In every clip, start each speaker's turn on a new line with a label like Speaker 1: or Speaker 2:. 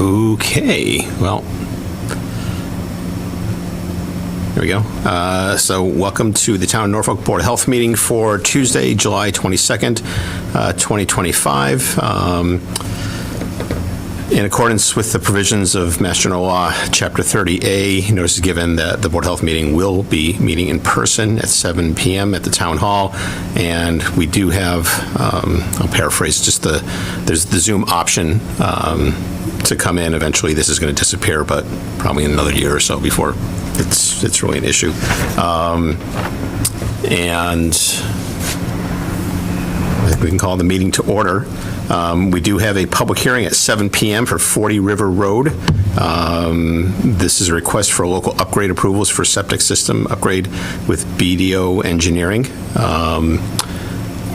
Speaker 1: Okay, well, here we go. So welcome to the Town of Norfolk Board of Health meeting for Tuesday, July 22nd, 2025. In accordance with the provisions of Mass General Law, Chapter 30A, notice is given that the Board of Health meeting will be meeting in person at 7 p.m. at the Town Hall, and we do have, I'll paraphrase, there's the Zoom option to come in. Eventually this is going to disappear, but probably in another year or so before it's really an issue. And I think we can call the meeting to order. We do have a public hearing at 7 p.m. for 40 River Road. This is a request for local upgrade approvals for septic system upgrade with BDO Engineering.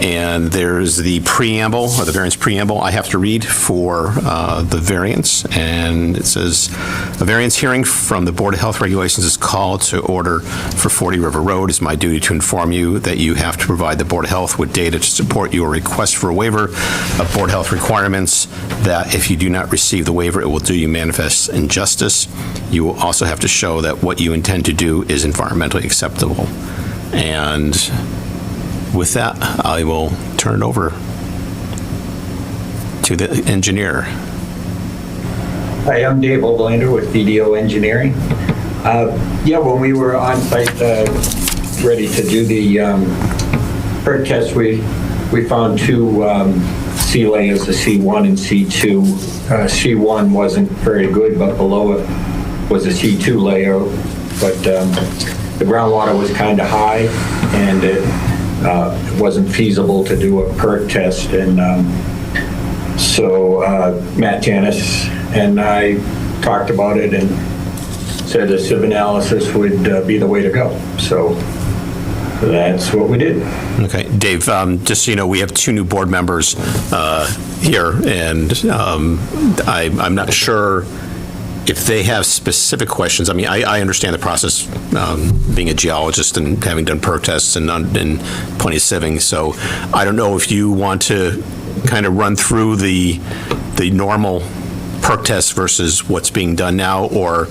Speaker 1: And there's the preamble, or the variance preamble I have to read for the variance. And it says, a variance hearing from the Board of Health Regulations is called to order for 40 River Road. It's my duty to inform you that you have to provide the Board of Health with data to support your request for a waiver of Board of Health requirements, that if you do not receive the waiver, it will do you manifest injustice. You will also have to show that what you intend to do is environmentally acceptable. And with that, I will turn it over to the engineer.
Speaker 2: Hi, I'm Dave Oblander with BDO Engineering. When we were on site ready to do the perk test, we found two C layers, the C1 and C2. C1 wasn't very good, but below it was a C2 layer, but the groundwater was kind of high, and it wasn't feasible to do a perk test. And so Matt Tanis and I talked about it and said a sieve analysis would be the way to go. So that's what we did.
Speaker 1: Okay, Dave, just so you know, we have two new board members here, and I'm not sure if they have specific questions. I mean, I understand the process, being a geologist and having done perk tests and plenty of sieving. So I don't know if you want to kind of run through the normal perk test versus what's being done now, or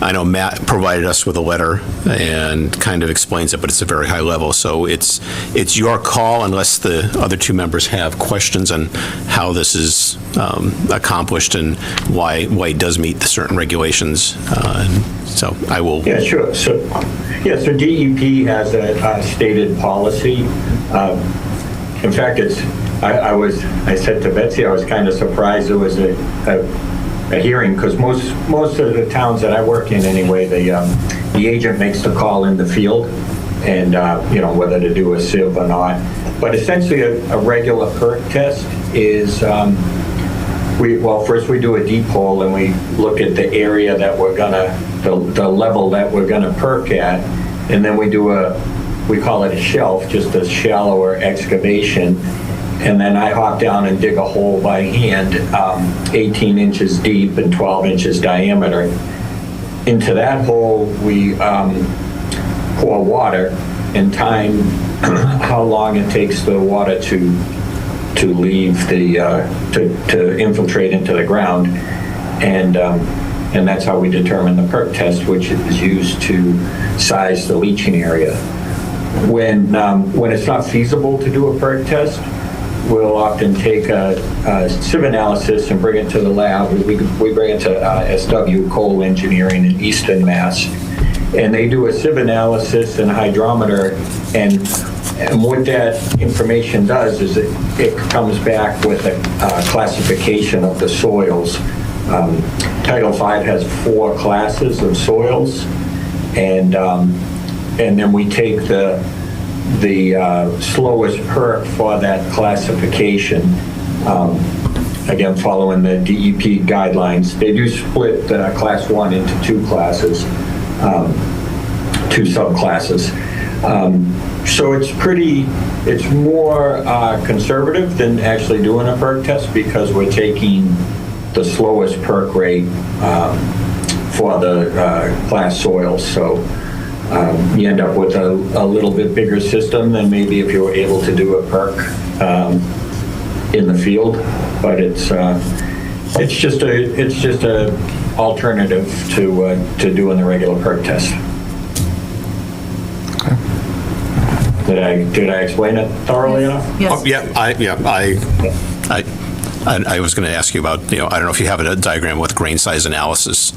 Speaker 1: I know Matt provided us with a letter and kind of explains it, but it's a very high level. So it's your call, unless the other two members have questions on how this is accomplished and why it does meet the certain regulations. So I will.
Speaker 2: Yeah, sure. So DEP has a stated policy. In fact, I said to Betsy, I was kind of surprised there was a hearing, because most of the towns that I work in anyway, the agent makes the call in the field, and whether to do a sieve or not. But essentially, a regular perk test is first we do a deep hole, and we look at the area that we're gonna, the level that we're gonna perk at, and then we call it a shelf, just a shallower excavation. And then I hop down and dig a hole by hand, 18 inches deep and 12 inches diameter. Into that hole, we pour water and time how long it takes the water to leave to infiltrate into the ground, and that's how we determine the perk test, which is used to size the leaching area. When it's not feasible to do a perk test, we'll often take a sieve analysis and bring it to the lab. We bring it to SW Cole Engineering in Easton, Mass. And they do a sieve analysis and hydrometer, and what that information does is it comes back with a classification of the soils. Title V has 4 classes of soils, and then we take the slowest perk for that classification, again following the DEP guidelines. They do split class 1 into 2 classes, 2 subclasses. So it's more conservative than actually doing a perk test, because we're taking the slowest perk rate for the class soils. So you end up with a little bit bigger system than maybe if you were able to do a perk in the field. But it's It's just a alternative to doing the regular perk test. Did I explain it thoroughly enough?
Speaker 3: Yes.
Speaker 1: Oh, I was going to ask you about, I don't know if you have a diagram with grain size analysis.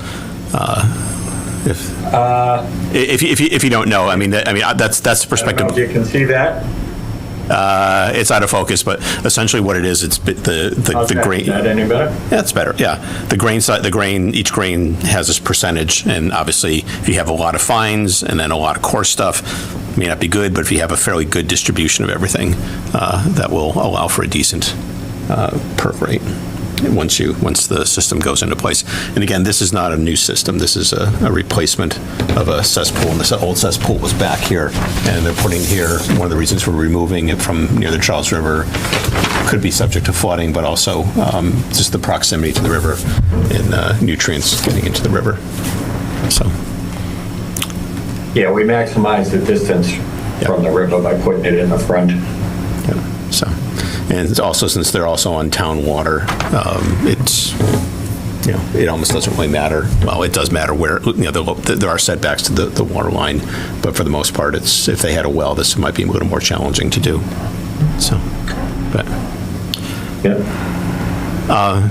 Speaker 1: If you don't know, that's the
Speaker 2: I don't
Speaker 1: perspective.
Speaker 2: know if you can see that.
Speaker 1: It's out of focus, but essentially what it is, it's the grain.
Speaker 2: Is that any better?
Speaker 1: Yeah, it's better. Yeah, each grain has this percentage, and obviously, if you have a lot of fines and then a lot of coarse stuff, it may not be good. But if you have a fairly good distribution of everything, that will allow for a decent perk rate once the system goes into place. And again, this is not a new system. This is a replacement of a cesspool, and this old cesspool was back here, and they're putting here, one of the reasons we're removing it from near the Charles River, could be subject to flooding, but also just the proximity to the river and nutrients getting into the river. So,
Speaker 2: Yeah, we maximize the distance from the river by putting it in the front.
Speaker 1: yeah, so. And it's also, since they're also on town water, it almost doesn't really matter. Well, it does matter where, there are setbacks to the water line, but for the most part, if they had a well, this might be a little more challenging to do. So, but.
Speaker 2: Yeah.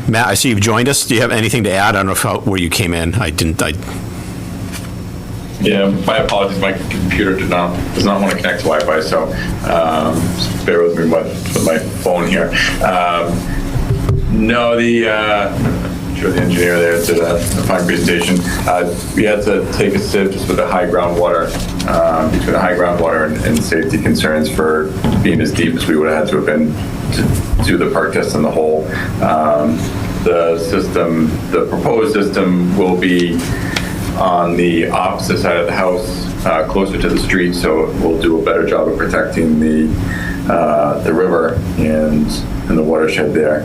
Speaker 1: Matt, I see you've joined us. Do you have anything to add? I don't know where you came in.
Speaker 4: Yeah, my apologies. My computer does not want to connect to Wi-Fi, so just bear with me with my phone here. No, I'm sure the engineer there did a fine presentation. We had to take a sieve just with the high groundwater, between the high groundwater and safety concerns for being as deep as we would have had to have been to do the perk test in the hole. The proposed system will be on the opposite side of the house, closer to the street, so we'll do a better job of protecting the river and the watershed there.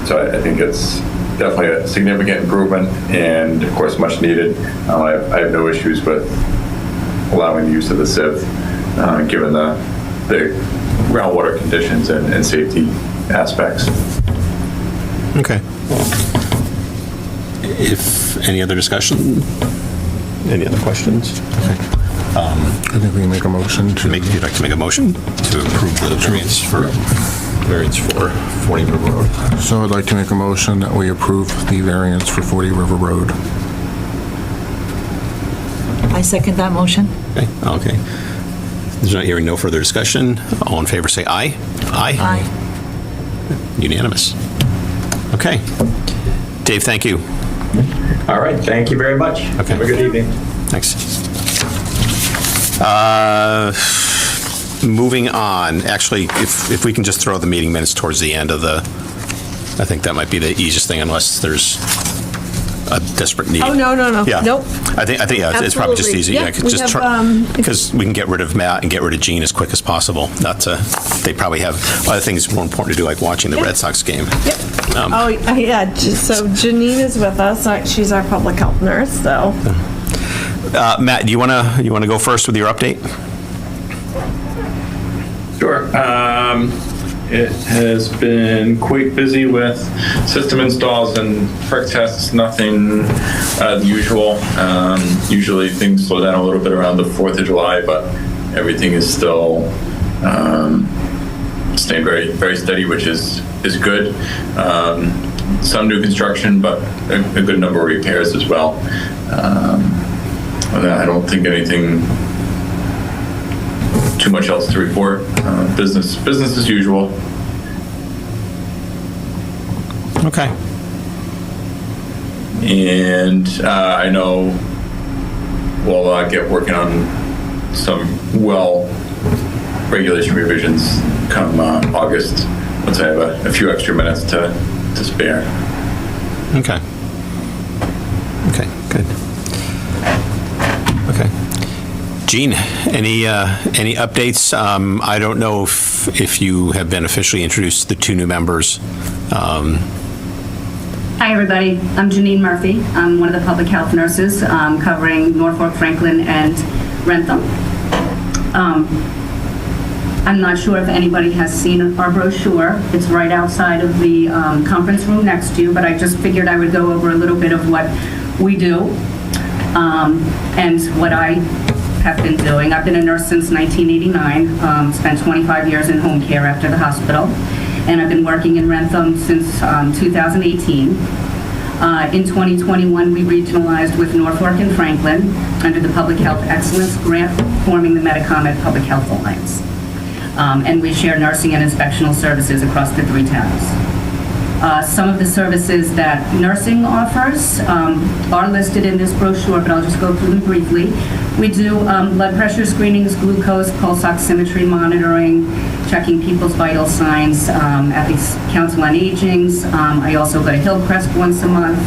Speaker 4: So I think it's definitely a significant improvement, and of course much needed. I have no issues with allowing the use of the sieve, given the groundwater conditions and safety aspects.
Speaker 1: Okay. If any other discussion, any other questions?
Speaker 5: I think we can make a motion to...
Speaker 1: You'd like to make a motion to approve the variance for 40 River Road?
Speaker 5: So I'd like to make a motion that we approve the variance for 40 River Road.
Speaker 3: I second that motion.
Speaker 1: Okay. There's not hearing no further discussion. All in favor say aye.
Speaker 3: Aye.
Speaker 1: Unanimous. Okay. Dave, thank you.
Speaker 2: All right, thank you very much.
Speaker 1: Okay.
Speaker 2: Have a good evening.
Speaker 1: Thanks. Moving on, actually, if we can just throw the meeting minutes towards the end of I think that might be the easiest thing, unless there's a desperate need.
Speaker 6: Oh, no.
Speaker 1: Yeah.
Speaker 6: Nope.
Speaker 1: I think yeah, it's probably just easy.
Speaker 6: Absolutely.
Speaker 1: Yeah, because we can get rid of Matt and get rid of Gene as quick as possible. They probably have other things more important to do, like watching the Red Sox game.
Speaker 6: Yep. So Janine is with us. She's our public health nurse, so.
Speaker 1: Matt, do you want to go first with your update?
Speaker 4: Sure. It has been quite busy with system installs and perk tests, nothing unusual. Usually things slow down a little bit around the 4th of July, but everything is still staying very, very steady, which is good. Some new construction, but a good number of repairs as well. I don't think anything too much else to report. Business as usual.
Speaker 1: Okay.
Speaker 4: And I know we'll get working on some regulation revisions come August, once I have a few extra minutes to spare.
Speaker 1: Okay. Okay, good. Okay. Gene, any updates? I don't know if you have been officially introduced to the 2 new members.
Speaker 7: Hi, everybody. I'm Janine Murphy. I'm one of the public health nurses covering Norfolk, Franklin, and Rentham. I'm not sure if anybody has seen our brochure. It's right outside of the conference room next to you, but I just figured I would go over a little bit of what we do and what I have been doing. I've been a nurse since 1989, spent 25 years in home care after the hospital, and I've been working in Rentham since 2018. In 2021, we regionalized with Norfolk and Franklin under the Public Health Excellence Grant, forming the Medicomet Public Health Alliance. And we share nursing and inspectional services across the 3 towns. Some of the services that nursing offers are listed in this brochure, but I'll just go through them briefly. We do blood pressure screenings, glucose, pulse oximetry monitoring, checking people's vital signs at the Council on Aging's. I also go to Hillcrest once a month,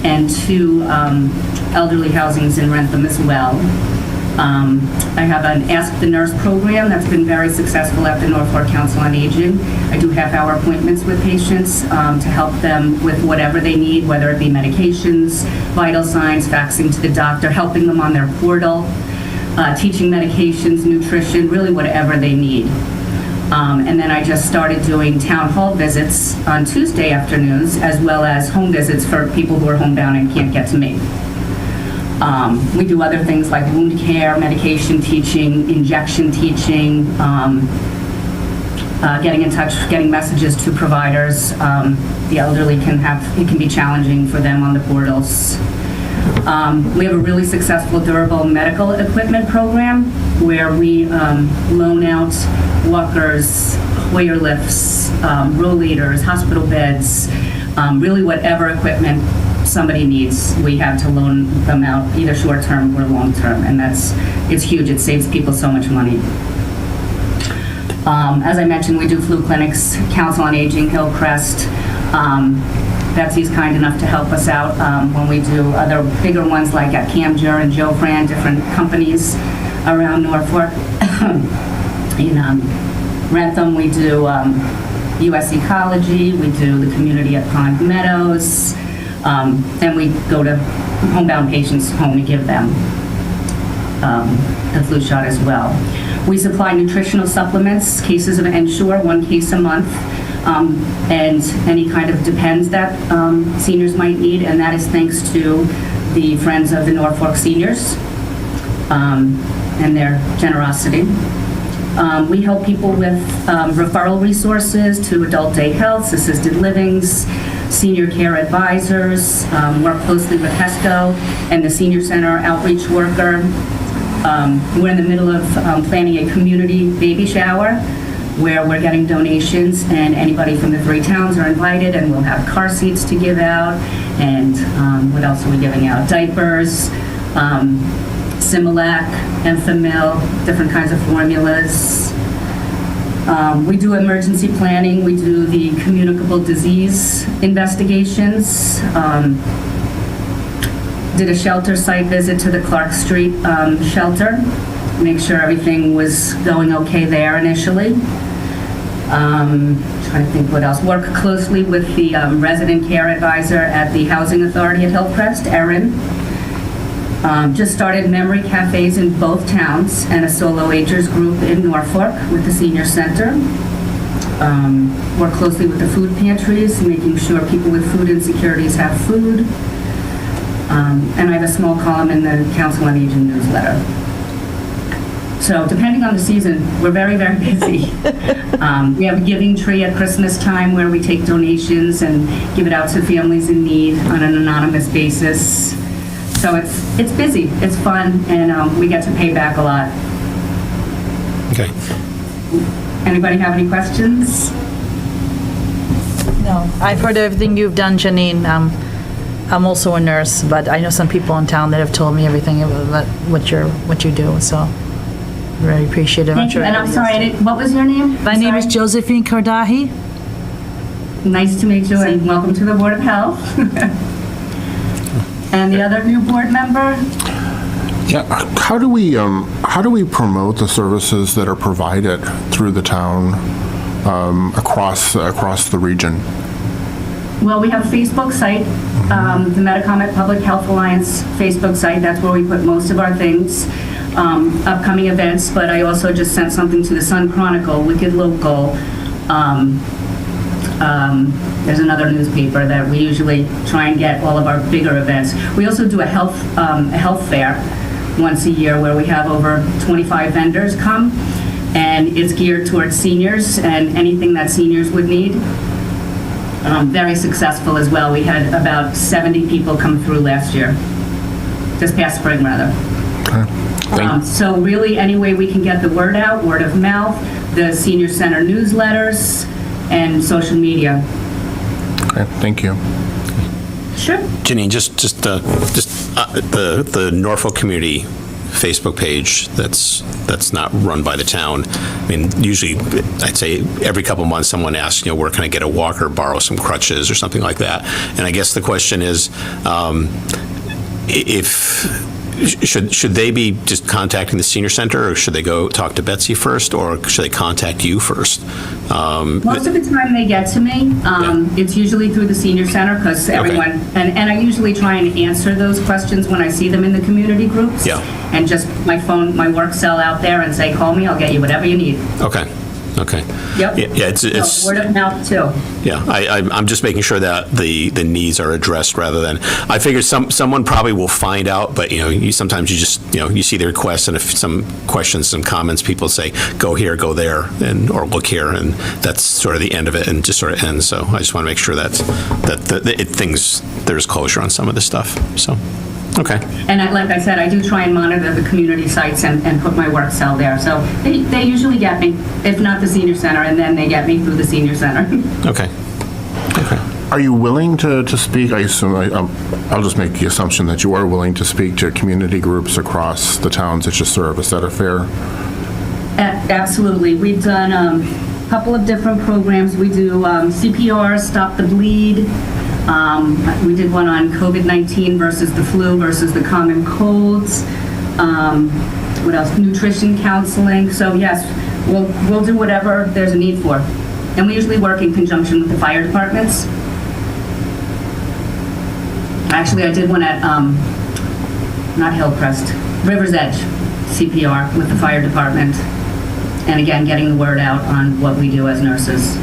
Speaker 7: and 2 elderly housings in Rentham as well. I have an Ask the Nurse program that's been very successful at the Norfolk Council on Aging. I do half-hour appointments with patients to help them with whatever they need, whether it be medications, vital signs, faxing to the doctor, helping them on their portal, teaching medications, nutrition, really whatever they need. And then I just started doing town hall visits on Tuesday afternoons, as well as home visits for people who are homebound and can't get to me. We do other things like wound care, medication teaching, injection teaching, getting in touch, getting messages to providers. The elderly it can be challenging for them on the portals. We have a really successful durable medical equipment program where we loan out walkers, Hoyer lifts, rollators, hospital beds, really whatever equipment somebody needs, we have to loan them out, either short-term or long-term, and it's huge. It saves people so much money. As I mentioned, we do flu clinics, Council on Aging, Hillcrest. Betsy's kind enough to help us out when we do other bigger ones like at Camger and Joe Fran, different companies around Norfolk. In Rentham, we do US Ecology, we do the community at Pond Meadows, and we go to homebound patients' home and give them the flu shot as well. We supply nutritional supplements, cases of Ensure, 1 case a month, and any kind of Depends that seniors might need, and that is thanks to the Friends of the Norfolk Seniors and their generosity. We help people with referral resources to adult day healths, assisted livings, senior care advisors, work closely with HESCO and the Senior Center outreach worker. We're in the middle of planning a community baby shower where we're getting donations, and anybody from the 3 towns are invited, and we'll have car seats to give out, and what else are we giving out? Diapers, Similac, Enfamil, different kinds of formulas. We do emergency planning. We do the communicable disease investigations. Did a shelter site visit to the Clark Street shelter. Make sure everything was going okay there initially. Trying to think what else. Work closely with the resident care advisor at the Housing Authority at Hillcrest, Erin. Just started memory cafes in both towns and a solo agers group in Norfolk with the senior center. Work closely with the food pantries, making sure people with food insecurities have food. And I have a small column in the Council on Aging newsletter. So depending on the season, we're very, very busy. We have a giving tree at Christmas time where we take donations and give it out to families in need on an anonymous basis. So it's busy, it's fun, and we get to pay back a lot.
Speaker 1: Okay.
Speaker 7: Anybody have any questions?
Speaker 3: No, I've heard everything you've done, Janine. I'm also a nurse, but I know some people in town that have told me everything about what you do, so very appreciative.
Speaker 7: Thank you, and I'm sorry, what was your name?
Speaker 3: My name is Josephine Kardahi.
Speaker 7: Nice to meet you, and welcome to the Board of Health. And the other new board member?
Speaker 5: Yeah, how do we promote the services that are provided through the town across the region?
Speaker 7: Well, we have a Facebook site, the Medicomet Public Health Alliance Facebook site. That's where we put most of our things. upcoming events, but I also just sent something to the Sun Chronicle, Wicked Local. There's another newspaper that we usually try and get all of our bigger events. We also do a health fair once a year where we have over 25 vendors come, and it's geared towards seniors and anything that seniors would need. Very successful as well. We had about 70 people come through last year, this past spring rather. So really, any way we can get the word out, word of mouth, the senior center newsletters, and social media.
Speaker 5: Okay, thank you.
Speaker 7: Sure.
Speaker 1: Janine, just the Norfolk Community Facebook page that's not run by the town. I mean, usually, I'd say every couple months, someone asks, where can I get a walker, borrow some crutches or something like that. And I guess the question is, should they be just contacting the senior center, or should they go talk to Betsy first, or should they contact you first?
Speaker 7: Most of the time they get to me. It's usually through the senior center because everyone, and I usually try and answer those questions when I see them in the community groups.
Speaker 1: Yeah.
Speaker 7: And just my work cell out there and say, call me, I'll get you whatever you need.
Speaker 1: Okay.
Speaker 7: Yep.
Speaker 1: Yeah, it's
Speaker 7: So, word of mouth too.
Speaker 1: Yeah, I'm just making sure that the needs are addressed rather than, I figure someone probably will find out, but, sometimes you just, you see the requests, and if some questions, some comments, people say, go here, go there, or look here, and that's sort of the end of it, and just sort of ends. So I just want to make sure that there's closure on some of this stuff, so. Okay.
Speaker 7: And like I said, I do try and monitor the community sites and put my work cell there. So they usually get me, if not the senior center, and then they get me through the senior center.
Speaker 1: Okay.
Speaker 5: Are you willing to speak? I assume, I'll just make the assumption that you are willing to speak to community groups across the towns that you serve. Is that a fair?
Speaker 7: Absolutely. We've done a couple of different programs. We do CPR, Stop the Bleed. We did one on COVID-19 versus the flu versus the common colds. What else? Nutrition counseling. So yes, we'll do whatever there's a need for. And we usually work in conjunction with the fire departments. Actually, I did one at, not Hillcrest, River's Edge CPR with the fire department. And again, getting the word out on what we do as nurses.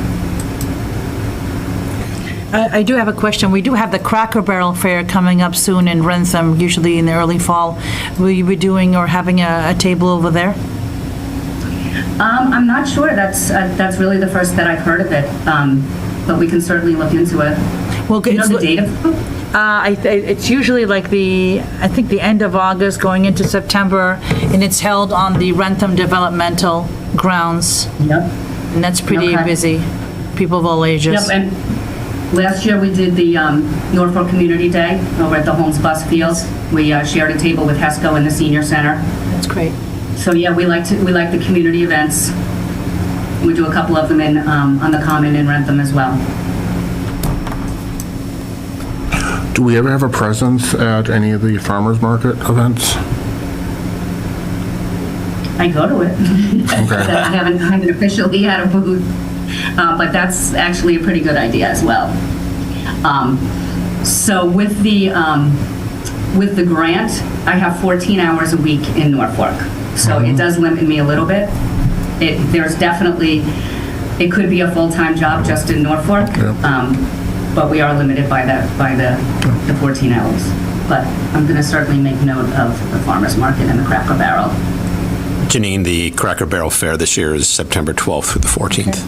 Speaker 3: I do have a question. We do have the Cracker Barrel Fair coming up soon in Rentham, usually in the early fall. Will you be doing or having a table over there?
Speaker 7: I'm not sure. That's really the first that I've heard of it. But we can certainly look into it.
Speaker 3: Well,
Speaker 7: Do you know the date of it?
Speaker 3: It's usually like I think the end of August going into September, and it's held on the Rentham Developmental Grounds.
Speaker 7: Yep.
Speaker 3: And that's pretty
Speaker 7: Okay.
Speaker 3: busy. People of all ages.
Speaker 7: Yep, and last year we did the Norfolk Community Day over at the Holmes Bus Fields. We shared a table with HESCO in the Senior Center.
Speaker 3: That's great.
Speaker 7: So yeah, we like the community events. We do a couple of them on the Common in Rentham as well.
Speaker 5: Do we ever have a presence at any of the farmers market events?
Speaker 7: I go to it.
Speaker 5: Okay.
Speaker 7: I haven't officially had a booth, but that's actually a pretty good idea as well. So with the grant, I have 14 hours a week in Norfolk, so it does limit me a little bit. There's definitely, it could be a full-time job just in Norfolk, but we are limited by the 14 hours. But I'm going to certainly make note of the farmers market and the Cracker Barrel.
Speaker 1: Janine, the Cracker Barrel Fair this year is September 12th through the 14th,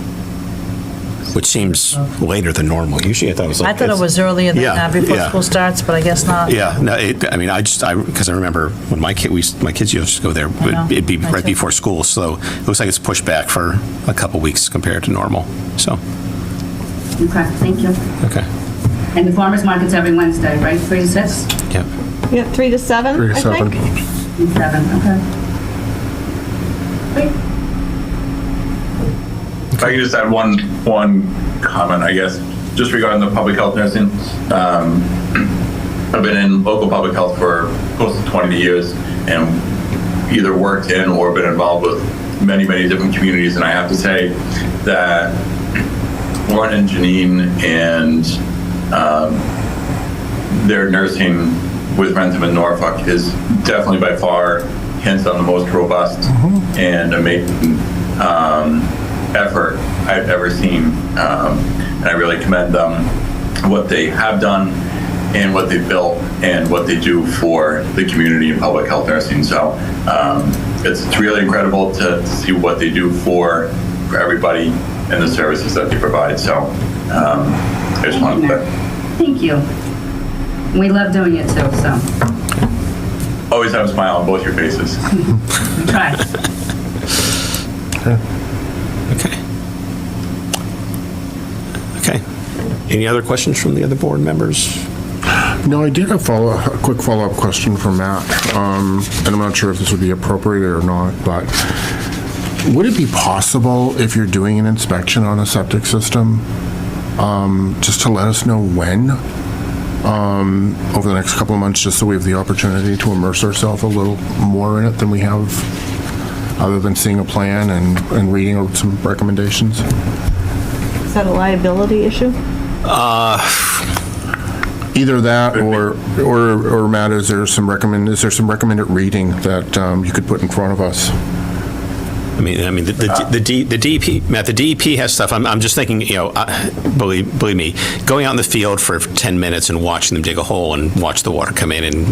Speaker 1: which seems later than normal. Usually I thought it was like...
Speaker 3: I thought it was earlier than
Speaker 1: Yeah,
Speaker 3: that, before
Speaker 1: yeah.
Speaker 3: school starts, but I guess not.
Speaker 1: Yeah, no, because I remember when my kids used to go there,
Speaker 3: know.
Speaker 1: it'd be
Speaker 3: Me
Speaker 1: right
Speaker 3: too.
Speaker 1: before school, so it looks like it's pushed back for a couple weeks compared to normal, so,
Speaker 7: Okay, thank you.
Speaker 1: okay.
Speaker 7: And the farmers market's every Wednesday, right? 3 to 6?
Speaker 1: Yeah.
Speaker 6: Yeah, 3 to 7,
Speaker 5: 3 to
Speaker 6: I
Speaker 5: 7.
Speaker 6: think.
Speaker 7: 7, okay. Great.
Speaker 4: If I could just add one comment, I guess, just regarding the public health nursing. I've been in local public health for close to 20 years and either worked in or been involved with many, many different communities. And I have to say that Lauren and Janine and their nursing with Rentham and Norfolk is definitely by far hands down the most robust and amazing effort I've ever seen. And I really commend them, what they have done and what they've built and what they do for the community in public health nursing. So it's really incredible to see what they do for everybody and the services that they provide. So I just wanted to
Speaker 7: Thank you. We love doing it too, so
Speaker 4: always have a smile on both your faces.
Speaker 7: we try.
Speaker 1: Okay. Okay. Any other questions from the other board members?
Speaker 5: No, I did have a quick follow-up question for Matt, and I'm not sure if this would be appropriate or not, but would it be possible, if you're doing an inspection on a septic system, just to let us know when, over the next couple of months, just so we have the opportunity to immerse ourselves a little more in it than we have, other than seeing a plan and reading out some recommendations?
Speaker 6: Is that a liability issue?
Speaker 5: Either that, or Matt, is there some recommended reading that you could put in front of us?
Speaker 1: I mean, the DEP, Matt, the DEP has stuff. I'm just thinking, believe me, going out in the field for 10 minutes and watching them dig a hole and watch the water come in, and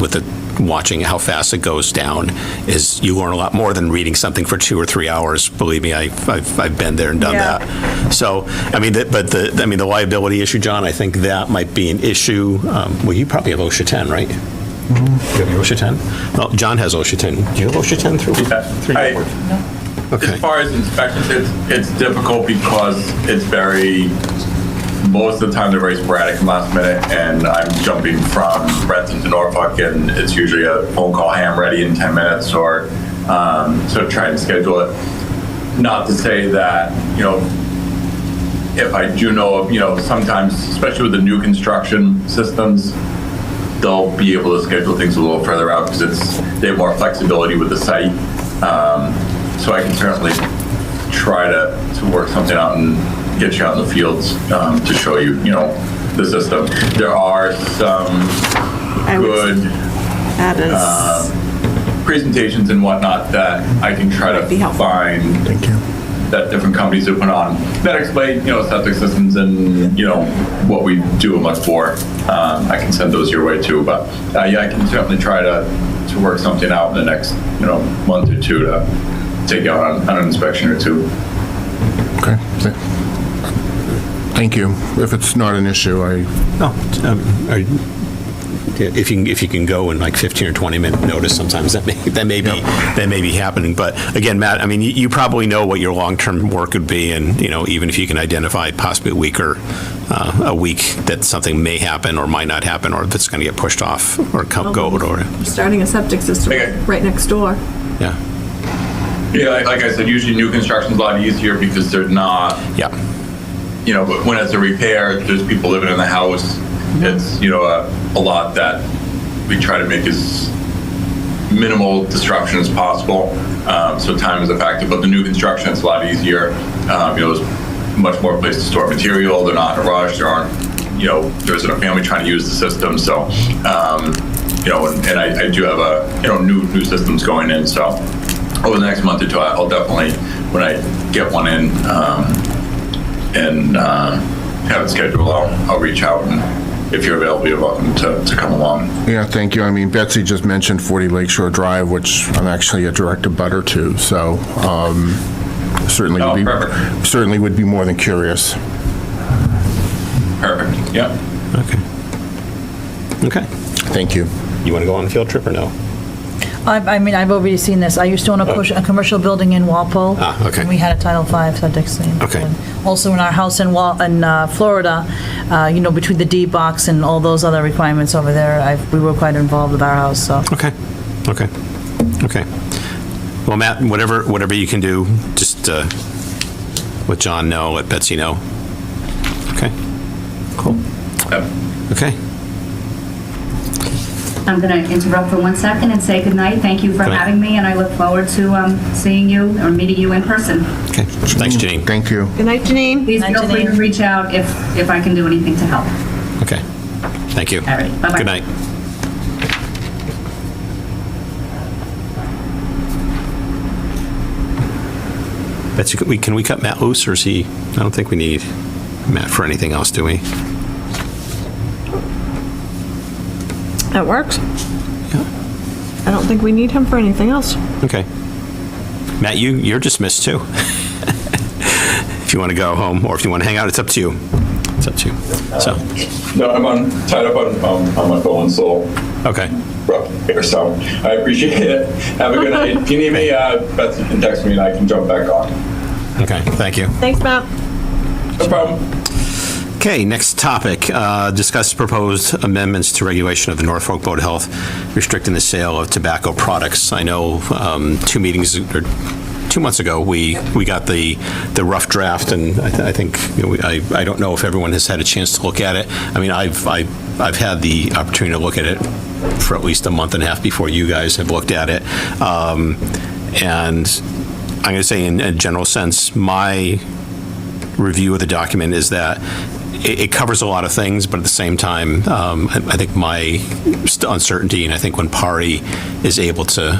Speaker 1: watching how fast it goes down, is you learn a lot more than reading something for 2 or 3 hours. Believe me, I've been there and done that. So, I mean, the liability issue, John, I think that might be an issue. Well, you probably have OSHA 10, right? Mm-hmm. You have your OSHA 10? Well, John has OSHA 10. Do you have OSHA 10 through your board?
Speaker 4: No.
Speaker 1: Okay.
Speaker 4: As far as inspections, it's difficult because it's most of the time they're very sporadic and last minute, and I'm jumping from Renton to Norfolk, and it's usually a phone call, hey, I'm ready in 10 minutes, or so trying to schedule it. Not to say that, if I do know of, sometimes, especially with the new construction systems, they'll be able to schedule things a little further out because they have more flexibility with the site. So I can certainly try to work something out and get you out in the fields to show you, the system. There are some good presentations and whatnot that I can try to find.
Speaker 5: Thank you.
Speaker 4: That different companies have put on that explain, septic systems and, what we do and much more. I can send those your way too, but I can certainly try to work something out in the next, month or two to take you out on an inspection or two.
Speaker 5: Okay. Thank you. If it's not an issue,
Speaker 1: if you can go in like 15 or 20 minute notice, sometimes that may be happening. But again, Matt, I mean, you probably know what your long-term work would be, and even if you can identify possibly a week that something may happen or might not happen, or if it's going to get pushed off or go or
Speaker 6: Starting a septic system right next door.
Speaker 1: yeah.
Speaker 4: Yeah, like I said, usually new construction's a lot easier because they're not.
Speaker 1: Yeah.
Speaker 4: But when it's a repair, there's people living in the house. It's, a lot that we try to make as minimal disruption as possible. So time is a factor, but the new construction, it's a lot easier. There's much more place to store material. They're not in a rush. There aren't, there isn't a family trying to use the system. So, and I do have new systems going in. So over the next month or two, I'll definitely, when I get one in and have it scheduled, I'll reach out, and if you're available, you're welcome to come along.
Speaker 5: yeah, thank you. I mean, Betsy just mentioned 40 Lakeshore Drive, which I'm actually a direct abutter to, so certainly would be more than curious.
Speaker 4: Perfect. Yep.
Speaker 1: Okay.
Speaker 5: Thank you.
Speaker 1: You want to go on a field trip or no?
Speaker 3: I mean, I've already seen this. I used to own a commercial building in Walpole.
Speaker 1: Ah, okay.
Speaker 3: And we had a Title V septic system.
Speaker 1: Okay.
Speaker 3: And also in our house in Florida, between the D box and all those other requirements over there, we were quite involved with our house, so.
Speaker 1: Okay. Well, Matt, whatever you can do, just let John know, let Betsy know. Okay. Cool.
Speaker 4: Yep.
Speaker 1: Okay.
Speaker 7: I'm going to interrupt for 1 second and say goodnight. Thank you for
Speaker 1: Good night.
Speaker 7: having me, and I look forward to seeing you or meeting you in person.
Speaker 1: Okay. Thanks, Janine.
Speaker 5: Thank you.
Speaker 6: Good night, Janine.
Speaker 7: Please
Speaker 3: Night,
Speaker 7: feel free to
Speaker 3: Janine.
Speaker 7: reach out if I can do anything to help.
Speaker 1: Okay. Thank you.
Speaker 7: All right. Bye-bye.
Speaker 1: Good night. Betsy, can we cut Matt loose, or is he, I don't think we need Matt for anything else, do we?
Speaker 6: That works.
Speaker 1: Yeah.
Speaker 6: I don't think we need him for anything else.
Speaker 1: Okay. Matt, you're dismissed too. If you want to go home, or if you want to hang out, it's up to you. It's up to you. So,
Speaker 4: No, I'm tied up on my phone, so
Speaker 1: okay.
Speaker 4: rough here, so I appreciate it. Have a good night. If you need me, Betsy can text me and I can jump back on.
Speaker 1: Okay, thank you.
Speaker 6: Thanks, Matt.
Speaker 4: No problem.
Speaker 1: Okay, next topic, discuss proposed amendments to regulation of the Norfolk Board of Health restricting the sale of tobacco products. I know 2 months ago, we got the rough draft, and I think, I don't know if everyone has had a chance to look at it. I mean, I've had the opportunity to look at it for at least a month and a half before you guys have looked at it. And I'm going to say in a general sense, my review of the document is that it covers a lot of things, but at the same time, I think my uncertainty, and I think when Pari is able to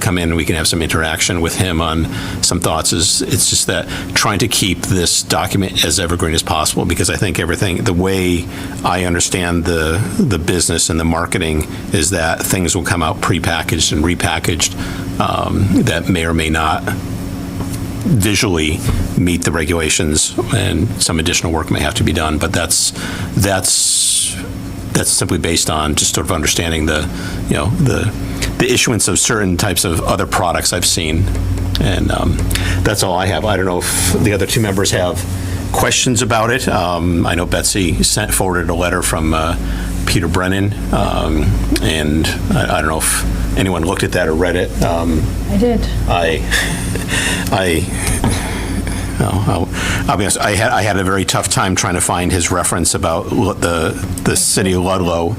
Speaker 1: come in and we can have some interaction with him on some thoughts, it's just that trying to keep this document as evergreen as possible, because I think everything, the way I understand the business and the marketing is that things will come out prepackaged and repackaged that may or may not visually meet the regulations, and some additional work may have to be done, but that's simply based on just sort of understanding the issuance of certain types of other products I've seen, and that's all I have. I don't know if the other two members have questions about it. I know Betsy forwarded a letter from Peter Brennan, and I don't know if anyone looked at that or read it.
Speaker 3: I did.
Speaker 1: I'll be honest, I had a very tough time trying to find his reference about the city of Ludlow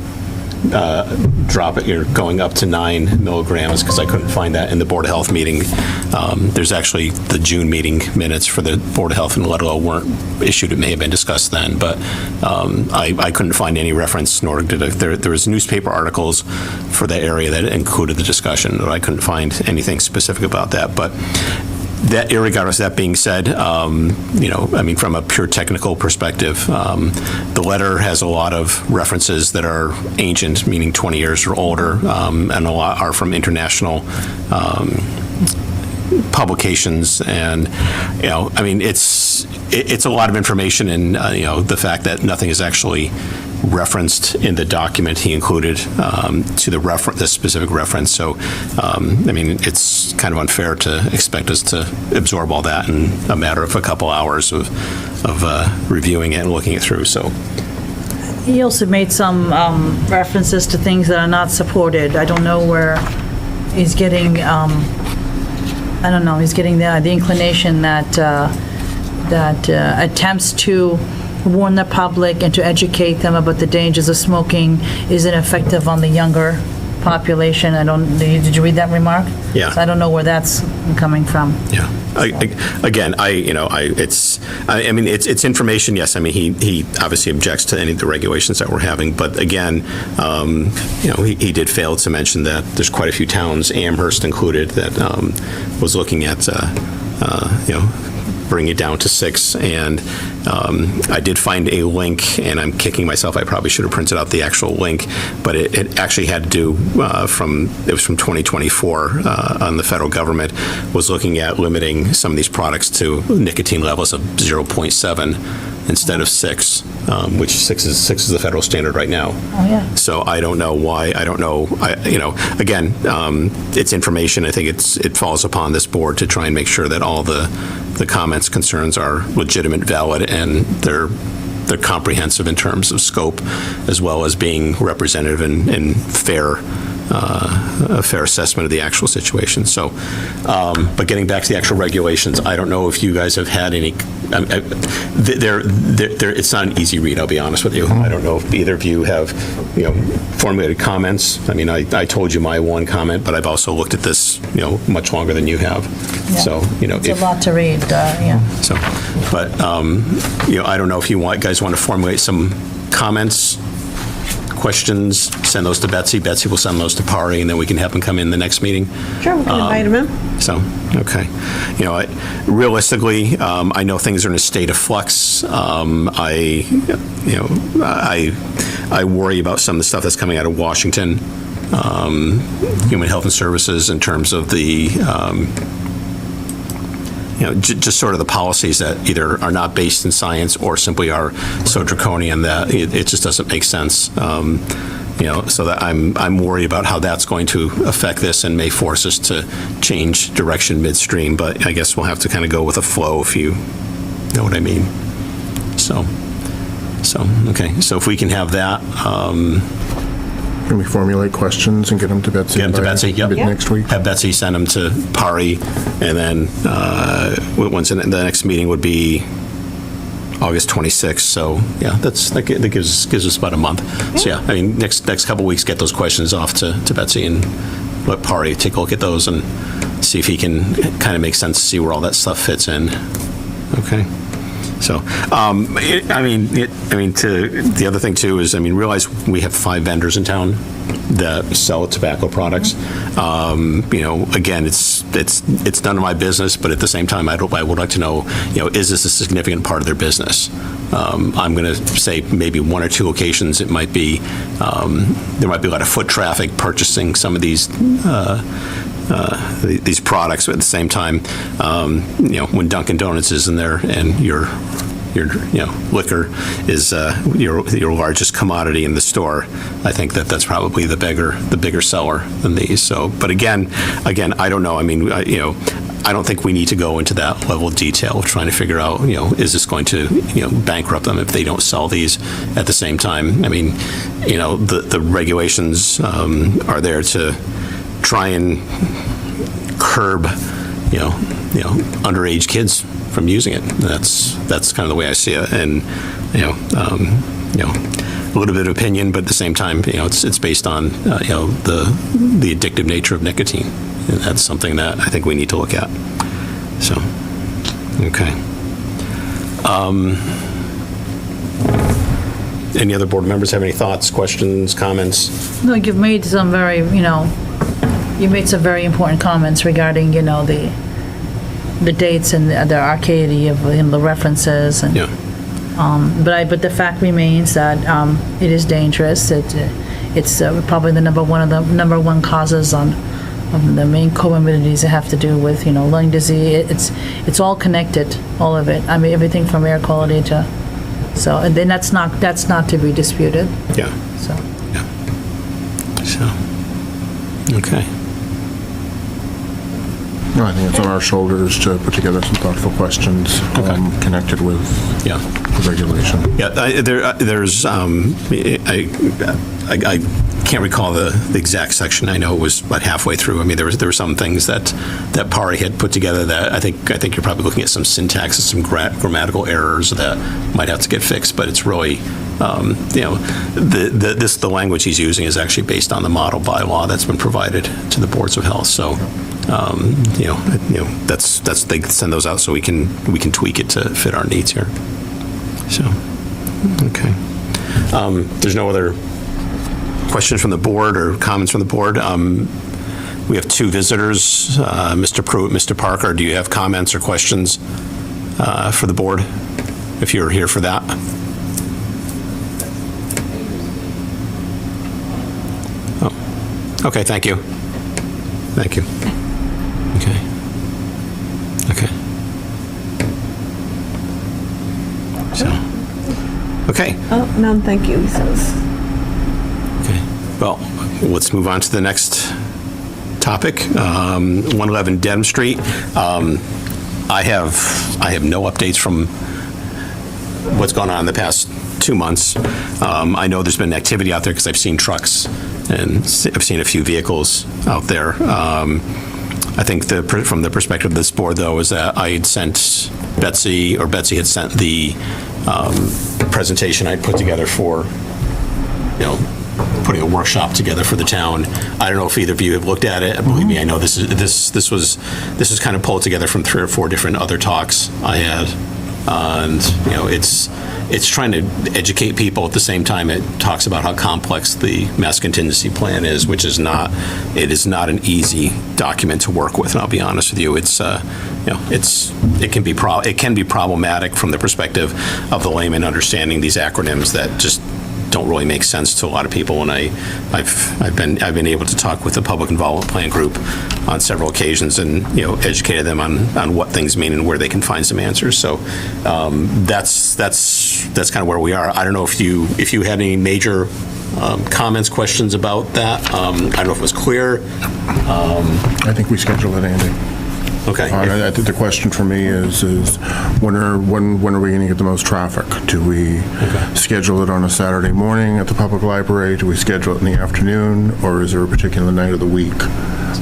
Speaker 1: going up to 9 milligrams, because I couldn't find that in the Board of Health meeting. There's actually the June meeting minutes for the Board of Health in Ludlow weren't issued. It may have been discussed then, but I couldn't find any reference, nor did there was newspaper articles for the area that included the discussion, but I couldn't find anything specific about that. But that, irregardless, that being said, I mean, from a pure technical perspective, the letter has a lot of references that are ancient, meaning 20 years or older, and a lot are from international publications, and I mean, it's a lot of information, and the fact that nothing is actually referenced in the document he included to the specific reference. So, I mean, it's kind of unfair to expect us to absorb all that in a matter of a couple hours of reviewing it and looking it through. So,
Speaker 3: He also made some references to things that are not supported. I don't know where he's getting, I don't know, he's getting the inclination that attempts to warn the public and to educate them about the dangers of smoking isn't effective on the younger population. Did you read that remark?
Speaker 1: Yeah.
Speaker 3: So I don't know where that's coming from.
Speaker 1: yeah. It's information. Yes, I mean, he obviously objects to any of the regulations that we're having, but again, he did fail to mention that there's quite a few towns, Amherst included, that was looking at bring it down to 6, and I did find a link, and I'm kicking myself, I probably should have printed out the actual link, but it actually had to do from 2024, on the federal government was looking at limiting some of these products to nicotine levels of 0.7 instead of 6, which 6 is the federal standard right now.
Speaker 3: Oh, yeah.
Speaker 1: So I don't know why, I don't know, again, it's information. I think it falls upon this board to try and make sure that all the comments, concerns are legitimate, valid, and they're comprehensive in terms of scope, as well as being representative and fair, a fair assessment of the actual situation. So, but getting back to the actual regulations, I don't know if you guys have had any. It's not an easy read, I'll be honest with you. I don't know if either of you have, formulated comments. I mean, I told you my one comment, but I've also looked at this, much longer than you have.
Speaker 3: Yeah.
Speaker 1: So,
Speaker 3: It's a lot to read, yeah.
Speaker 1: So, but, I don't know if you guys want to formulate some comments, questions, send those to Betsy. Betsy will send those to Pari, and then we can have them come in the next meeting.
Speaker 6: Sure, we can invite him in.
Speaker 1: So, okay. You know, realistically, I know things are in a state of flux. I worry about some of the stuff that's coming out of Washington, Human Health and Services, in terms of the, just sort of the policies that either are not based in science or simply are so draconian that it just doesn't make sense. So that I'm worried about how that's going to affect this and may force us to change direction midstream. But I guess we'll have to kind of go with a flow, if you know what I mean. So okay. So if we can have that.
Speaker 5: Can we formulate questions and get them to Betsy?
Speaker 1: Get them to Betsy, yep.
Speaker 5: Next week?
Speaker 1: Have Betsy send them to Pari, and then once in the next meeting would be August 26th. So yeah, that gives us about a month. So yeah, I mean, next couple weeks, get those questions off to Betsy and let Pari take a look at those and see if he can kind of make sense to see where all that stuff fits in. Okay. So, the other thing too is, realize we have 5 vendors in town that sell tobacco products. Again, it's none of my business, but at the same time, I would like to know, is this a significant part of their business? I'm going to say maybe 1 or 2 occasions it might be, there might be a lot of foot traffic purchasing some of these products, but at the same time, when Dunkin' Donuts is in there and your liquor is your largest commodity in the store, I think that's probably the bigger seller than these. So, but again, I don't know. I don't think we need to go into that level of detail of trying to figure out, is this going to, bankrupt them if they don't sell these at the same time? The regulations are there to try and curb, underage kids from using it. That's kind of the way I see it. And a little bit of opinion, but at the same time, it's based on the addictive nature of nicotine, and that's something that I think we need to look at. So, okay. Any other board members have any thoughts, questions, comments?
Speaker 3: No, you've made some very, you made some very important comments regarding, the dates and the arcady of the references and.
Speaker 1: Yeah.
Speaker 3: But the fact remains that it is dangerous. It's probably the number one causes of the main comorbidities that have to do with lung disease. It's all connected, all of it. Everything from air quality to and then that's not to be disputed.
Speaker 1: Yeah.
Speaker 3: So.
Speaker 1: Yeah. So. Okay.
Speaker 5: No, I think it's on our shoulders to put together some thoughtful questions connected with the regulation.
Speaker 1: Yeah, there's, I can't recall the exact section. I know it was about halfway through. There were some things that Pari had put together that I think you're probably looking at some syntax and some grammatical errors that might have to get fixed, but it's really, the language he's using is actually based on the model bylaw that's been provided to the boards of health. So, that's they send those out so we can tweak it to fit our needs here. So, okay. There's no other questions from the board or comments from the board. We have 2 visitors, Mr. Pruitt, Mr. Parker. Do you have comments or questions for the board, if you're here for that? Oh, okay, thank you. Thank you. Okay. Okay. So, okay.
Speaker 6: Oh, none, thank you, he says.
Speaker 1: Okay. Well, let's move on to the next topic. 111 Dedham Street. I have no updates from what's gone on in the past 2 months. I know there's been activity out there because I've seen trucks and I've seen a few vehicles out there. I think from the perspective of this board, though, is that I had sent Betsy, or Betsy had sent the presentation I'd put together for, putting a workshop together for the town. I don't know if either of you have looked at it. Believe me, I know this was kind of pulled together from 3 or 4 different other talks I had, and it's trying to educate people. At the same time, it talks about how complex the mass contingency plan is, which is not, it is not an easy document to work with, and I'll be honest with you. It's, it can be problematic from the perspective of the layman understanding these acronyms that just don't really make sense to a lot of people. And I've been able to talk with the Public Involvement Plan Group on several occasions and, educated them on what things mean and where they can find some answers. So that's kind of where we are. I don't know if you had any major comments, questions about that. I don't know if it was clear.
Speaker 5: I think we schedule it, Andy.
Speaker 1: Okay.
Speaker 5: I think the question for me is when are we going to get the most traffic? Do we schedule it on a Saturday morning at the public library? Do we schedule it in the afternoon? Or is there a particular night of the week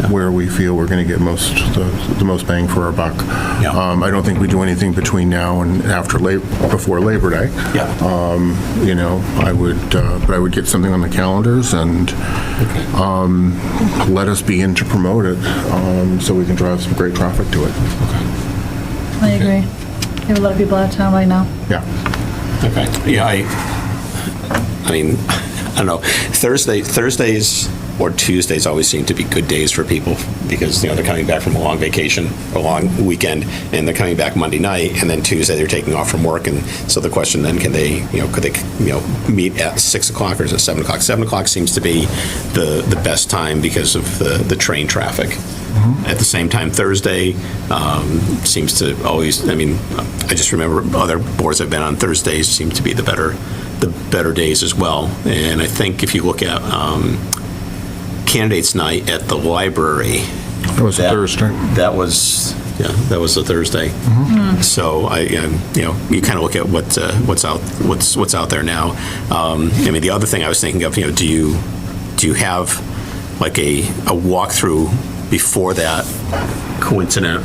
Speaker 5: where we feel we're going to get the most bang for our buck?
Speaker 1: Yeah.
Speaker 5: I don't think we do anything between now and before Labor Day.
Speaker 1: Yeah.
Speaker 5: I would get something on the calendars and let us begin to promote it so we can drive some great traffic to it.
Speaker 3: I agree. You have a lot of people out of town right now.
Speaker 5: Yeah.
Speaker 1: Okay. Yeah, I mean, I don't know. Thursdays or Tuesdays always seem to be good days for people because, they're coming back from a long vacation, a long weekend, and they're coming back Monday night, and then Tuesday they're taking off from work. And so the question then, could they meet at 6 o'clock or is it 7 o'clock? 7 o'clock seems to be the best time because of the train traffic. At the same time, Thursday seems to always, I just remember other boards I've been on, Thursdays seem to be the better days as well. And I think if you look at candidates night at the library.
Speaker 5: That was a Thursday.
Speaker 1: That was a Thursday. So you kind of look at what's out there now. The other thing I was thinking of, do you have like a walkthrough before that, coincident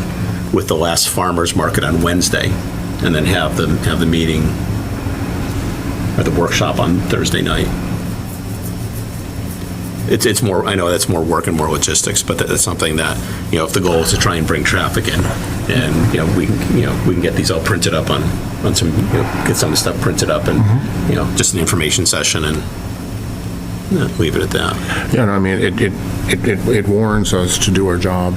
Speaker 1: with the last farmers market on Wednesday, and then have the meeting or the workshop on Thursday night? It's more, I know that's more work and more logistics, but that's something that, if the goal is to try and bring traffic in, and we can get these all printed up on some, get some of the stuff printed up and, just an information session and leave it at that.
Speaker 5: Yeah, it warrants us to do our job,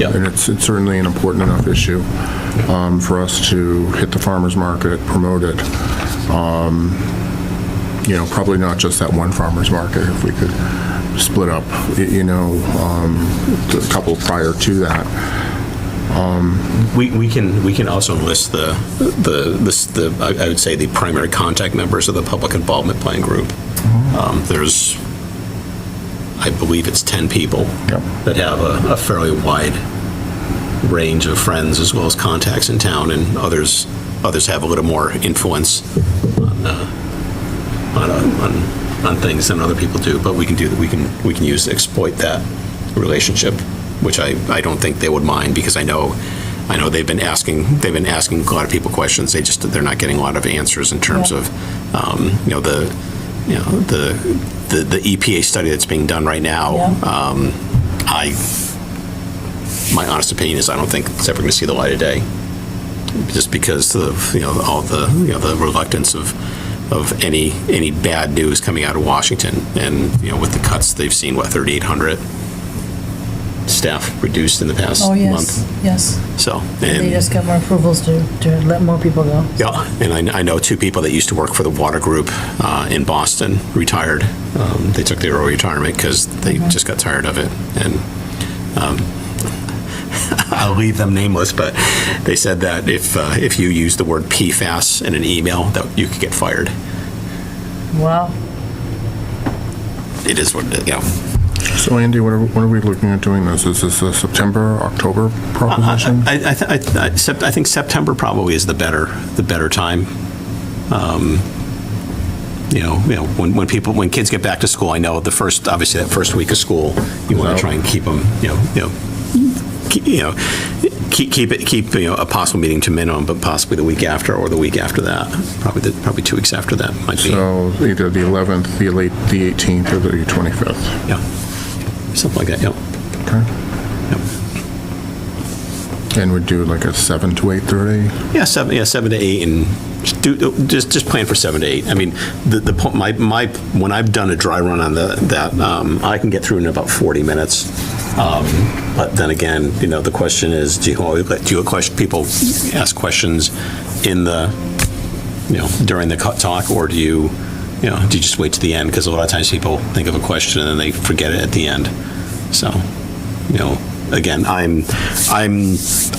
Speaker 5: and it's certainly an important enough issue for us to hit the farmers market, promote it. Probably not just that one farmers market. If we could split up, a couple prior to that.
Speaker 1: We can also list the I would say the primary contact members of the Public Involvement Plan Group. There's, I believe it's 10 people that have a fairly wide range of friends as well as contacts in town, and others have a little more influence on things than other people do. But we can exploit that relationship, which I don't think they would mind, because I know they've been asking a lot of people questions. They're not getting a lot of answers in terms of the EPA study that's being done right now. My honest opinion is I don't think it's ever going to see the light of day, just because of all the reluctance of any bad news coming out of Washington, and with the cuts they've seen, 3,800 staff reduced in the past month.
Speaker 3: Yes.
Speaker 1: So,
Speaker 3: and they just got more approvals to let more people go.
Speaker 1: Yeah, and I know two people that used to work for the water group in Boston retired. They took their early retirement because they just got tired of it, and I'll leave them nameless, but they said that if you use the word PFAS in an email, that you could get fired.
Speaker 3: Wow.
Speaker 1: It is what it is,
Speaker 5: So, Andy, when are we looking at doing this? Is this a September, October proposition?
Speaker 1: I think September probably is the better time. When kids get back to school, I know that first week of school, you want to try and keep them, keep a possible meeting to minimum, but possibly the week after or the week after that. Probably 2 weeks after that might be.
Speaker 5: So either the 11th, the 18th, or the 25th.
Speaker 1: Yeah, something like that. Yep.
Speaker 5: Okay.
Speaker 1: Yep.
Speaker 5: And would do like a 7 to 8:30?
Speaker 1: Yeah, 7 to 8, and just plan for 7 to 8. I mean, when I've done a dry run on that, I can get through in about 40 minutes. But then again, the question is, do you let people ask questions in the, during the talk, or do you just wait to the end? Because a lot of times people think of a question and then they forget it at the end. So, again, I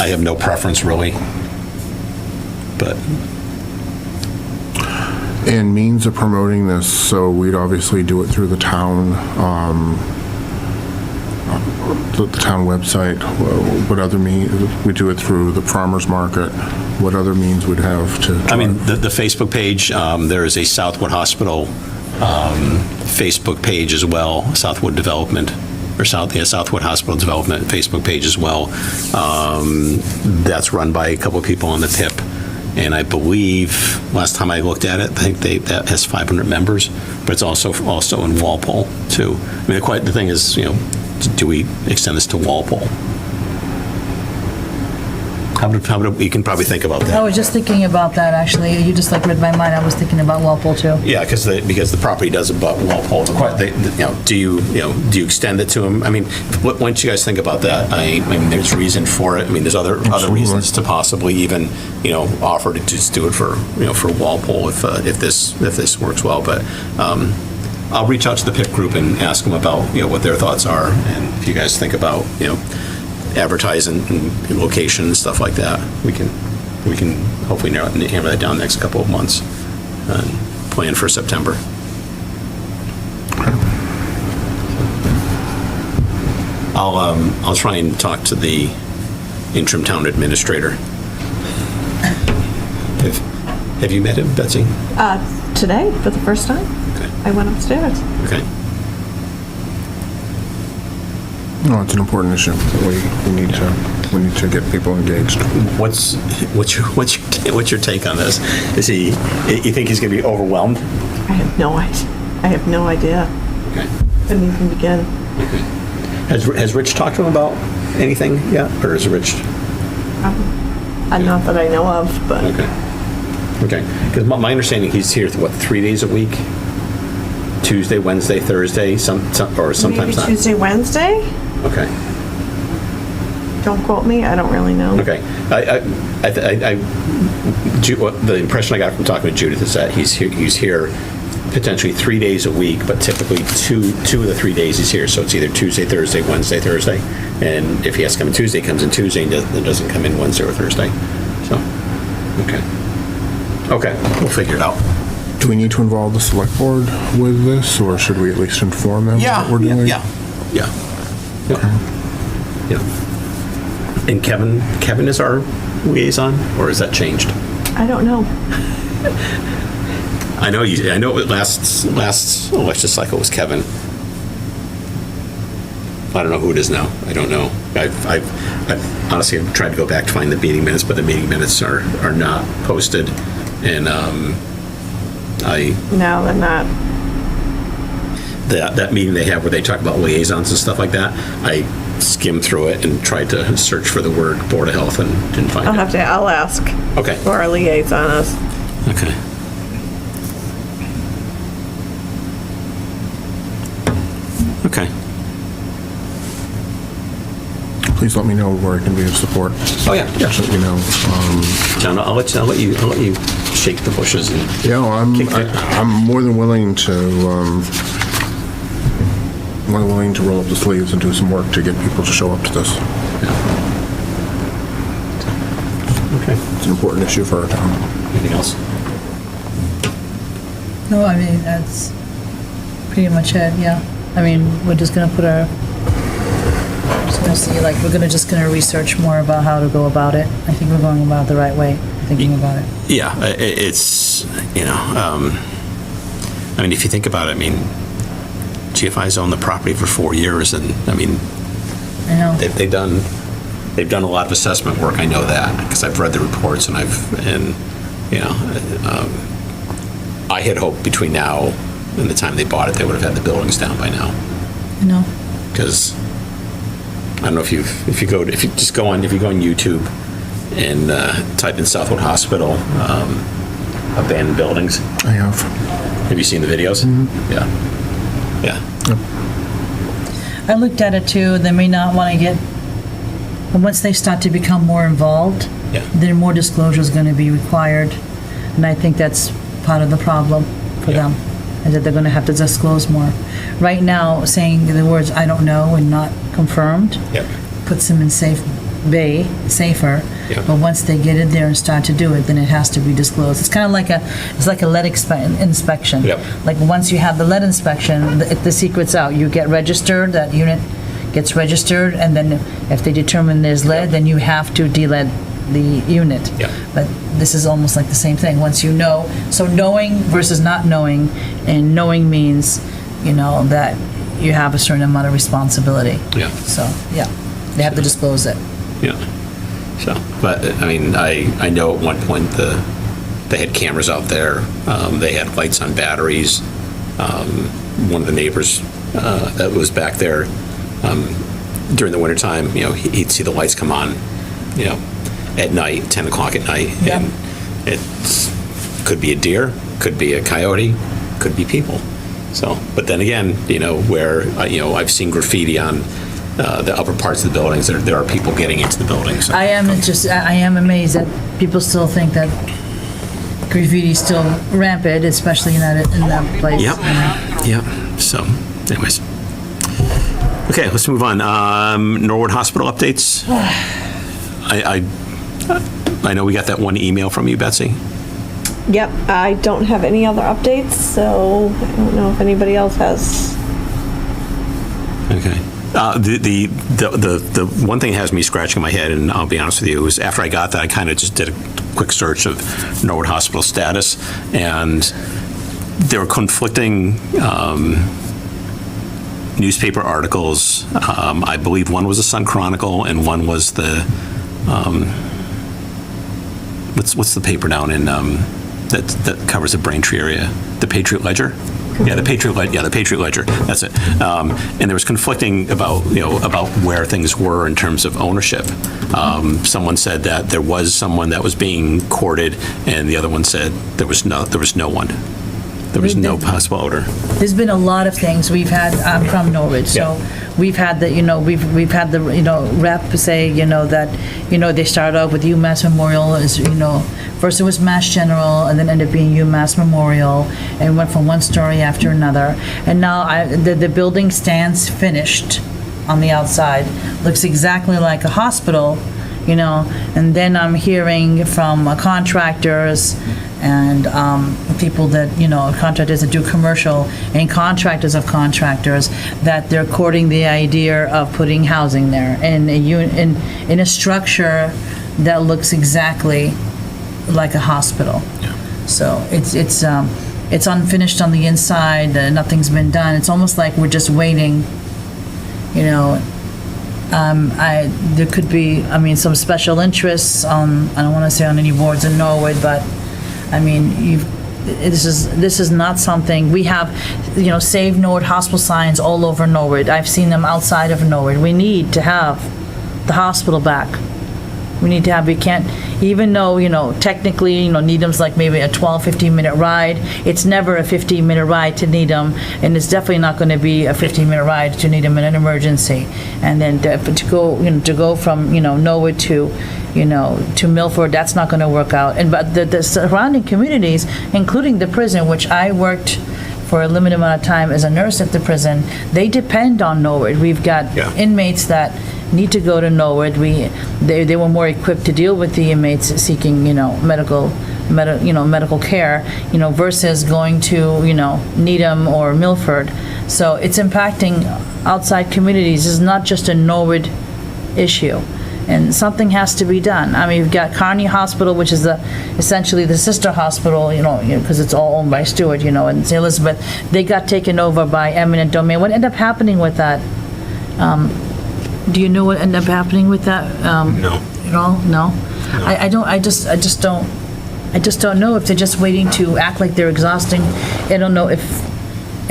Speaker 1: have no preference really, but.
Speaker 5: And means of promoting this, so we'd obviously do it through the town, the town website. What other means? We do it through the farmer's market. What other means would have to?
Speaker 1: I mean, the Facebook page, there is a Southwood Hospital Facebook page as well, Southwood Development, or Southwood Hospital Development Facebook page as well. That's run by a couple of people on the PIP. And I believe, last time I looked at it, I think that has 500 members, but it's also in Walpole, too. I mean, the thing is, do we extend this to Walpole? You can probably think about
Speaker 3: I
Speaker 1: that.
Speaker 3: was just thinking about that, actually. You just read my mind. I was thinking about Walpole, too.
Speaker 1: Yeah, because the property does abut Walpole. Do you extend it to them? I mean, once you guys think about that, I mean, there's reason for it. I mean, there's other reasons to possibly even offer to just do it for Walpole if this works well. But I'll reach out to the PIP group and ask them about what their thoughts are, and if you guys think about advertising and location and stuff like that, we can hopefully hammer that down the next couple of months and plan for September. I'll try and talk to the interim town administrator. Have you met him, Betsy?
Speaker 6: Today, for the first time.
Speaker 1: Okay.
Speaker 6: I went upstairs.
Speaker 1: Okay.
Speaker 5: No, it's an important issue. We need to get people engaged.
Speaker 1: What's your take on this? You think he's going to be overwhelmed?
Speaker 6: I have no idea.
Speaker 1: Okay.
Speaker 6: Couldn't even begin.
Speaker 1: Has Rich talked to him about anything yet, or is Rich?
Speaker 6: Not that I know of, but
Speaker 1: Okay. Because my understanding, he's here 3 days a week? Tuesday, Wednesday, Thursday, or sometimes
Speaker 6: maybe
Speaker 1: not.
Speaker 6: Tuesday, Wednesday.
Speaker 1: Okay.
Speaker 6: Don't quote me. I don't really know.
Speaker 1: Okay. The impression I got from talking to Judith is that he's here potentially 3 days a week, but typically two of the 3 days he's here. So it's either Tuesday, Thursday, Wednesday, Thursday. And if he has to come in Tuesday, he comes in Tuesday, and doesn't come in Wednesday or Thursday. So, okay, we'll figure it out.
Speaker 5: Do we need to involve the select board with this, or should we at least inform them what we're doing?
Speaker 1: Yeah. And Kevin is our liaison, or has that changed?
Speaker 6: I don't know.
Speaker 1: I know last election cycle was Kevin. I don't know who it is now. I don't know. I've honestly, I've tried to go back to find the meeting minutes, but the meeting minutes are not posted, and
Speaker 6: No, they're not.
Speaker 1: that meeting they have where they talk about liaisons and stuff like that, I skimmed through it and tried to search for the word Board of Health and didn't find it.
Speaker 6: I'll ask
Speaker 1: Okay.
Speaker 6: who our liaison is.
Speaker 1: Okay. Okay.
Speaker 5: Please let me know where I can be of support.
Speaker 1: Oh, yeah.
Speaker 5: Just let me know.
Speaker 1: John, I'll let you shake the bushes and
Speaker 5: Yeah, I'm more than willing to roll up the sleeves and do some work to get people to show up to this.
Speaker 1: Okay.
Speaker 5: It's an important issue for our town.
Speaker 1: Anything else?
Speaker 3: No, I mean, that's pretty much it, yeah. I mean, we're just gonna we're just gonna research more about how to go about it. I think we're going about it the right way, thinking about it.
Speaker 1: Yeah, it's, I mean, if you think about it, I mean, GFI's owned the property for 4 years, and, I mean,
Speaker 3: I know.
Speaker 1: they've done a lot of assessment work, I know that, because I've read the reports, and I had hoped between now and the time they bought it, they would have had the buildings down by now.
Speaker 3: I know.
Speaker 1: Because I don't know if you just go on YouTube and type in Southwood Hospital abandoned buildings.
Speaker 5: I have.
Speaker 1: Have you seen the videos? Yeah.
Speaker 3: I looked at it too, they may not want to get, and once they start to become more involved,
Speaker 1: Yeah.
Speaker 3: then more disclosure is going to be required. And I think that's part of the problem for
Speaker 1: Yeah.
Speaker 3: them, is that they're going to have to disclose more. Right now, saying the words, "I don't know," and not confirmed,
Speaker 1: Yep.
Speaker 3: puts them in safer.
Speaker 1: Yeah.
Speaker 3: But once they get in there and start to do it, then it has to be disclosed. It's kind of like a lead inspection.
Speaker 1: Yep.
Speaker 3: Like, once you have the lead inspection, the secret's out. You get registered, that unit gets registered, and then if they determine there's lead, then you have to de-lead the unit.
Speaker 1: Yep.
Speaker 3: But this is almost like the same thing. Once you know, so knowing versus not knowing, and knowing means, that you have a certain amount of responsibility.
Speaker 1: Yeah.
Speaker 3: So, yeah, they have to disclose it.
Speaker 1: Yeah. So, but I mean, I know at one point they had cameras out there. They had lights on batteries. One of the neighbors that was back there during the wintertime, he'd see the lights come on, at night, 10 o'clock at night.
Speaker 3: Yeah.
Speaker 1: And it could be a deer, could be a coyote, could be people. So, but then again, where, I've seen graffiti on the upper parts of the buildings, there are people getting into the buildings.
Speaker 3: I am amazed that people still think that graffiti's still rampant, especially in that place.
Speaker 1: Yep, yep. So, anyways. Okay, let's move on. Norwood Hospital updates. I know we got that one email from you, Betsy.
Speaker 6: Yep, I don't have any other updates, so I don't know if anybody else has.
Speaker 1: Okay. The one thing that has me scratching my head, and I'll be honest with you, is after I got that, I kind of just did a quick search of Norwood Hospital status, and there were conflicting newspaper articles. I believe one was the Sun Chronicle, and one was the what's the paper down in that covers the Braintree area? The Patriot Ledger. Yeah, the Patriot Ledger. That's it. And there was conflicting about where things were in terms of ownership. Someone said that there was someone that was being courted, and the other one said there was no one. There was no possible owner.
Speaker 3: There's been a lot of things we've had. I'm from Norwich, so we've had the we've had the rep say that they started off with UMass Memorial as first it was Mass General, and then ended up being UMass Memorial, and went from one story after another, and now the building stands finished on the outside, looks exactly like a hospital, and then I'm hearing from contractors and people that, contractors that do commercial and contractors of contractors, that they're courting the idea of putting housing there in a structure that looks exactly like a hospital. So it's unfinished on the inside, nothing's been done. It's almost like we're just waiting, there could be, some special interests on, I don't want to say on any boards in Norwood, but this is not something, we have, Save Norwood hospital signs all over Norwood. I've seen them outside of Norwood. We need to have the hospital back. We can't, even though, technically, Needham's like maybe a 12, 15-minute ride, it's never a 15-minute ride to Needham, and it's definitely not going to be a 15-minute ride to Needham in an emergency. And then to go from, Norwood to Milford, that's not going to work out. But the surrounding communities, including the prison, which I worked for a limited amount of time as a nurse at the prison, they depend on Norwood. We've got inmates that need to go to Norwood. They were more equipped to deal with the inmates seeking, medical care, versus going to, Needham or Milford. So it's impacting outside communities. It's not just a Norwood issue. And something has to be done. You've got Kearney Hospital, which is essentially the sister hospital, because it's all owned by Stewart, and St. Elizabeth. They got taken over by eminent domain. What ended up happening with that? Do you know what ended up happening with that?
Speaker 1: No.
Speaker 3: At all? No? I just don't know if they're just waiting to act like they're exhausting. I don't know if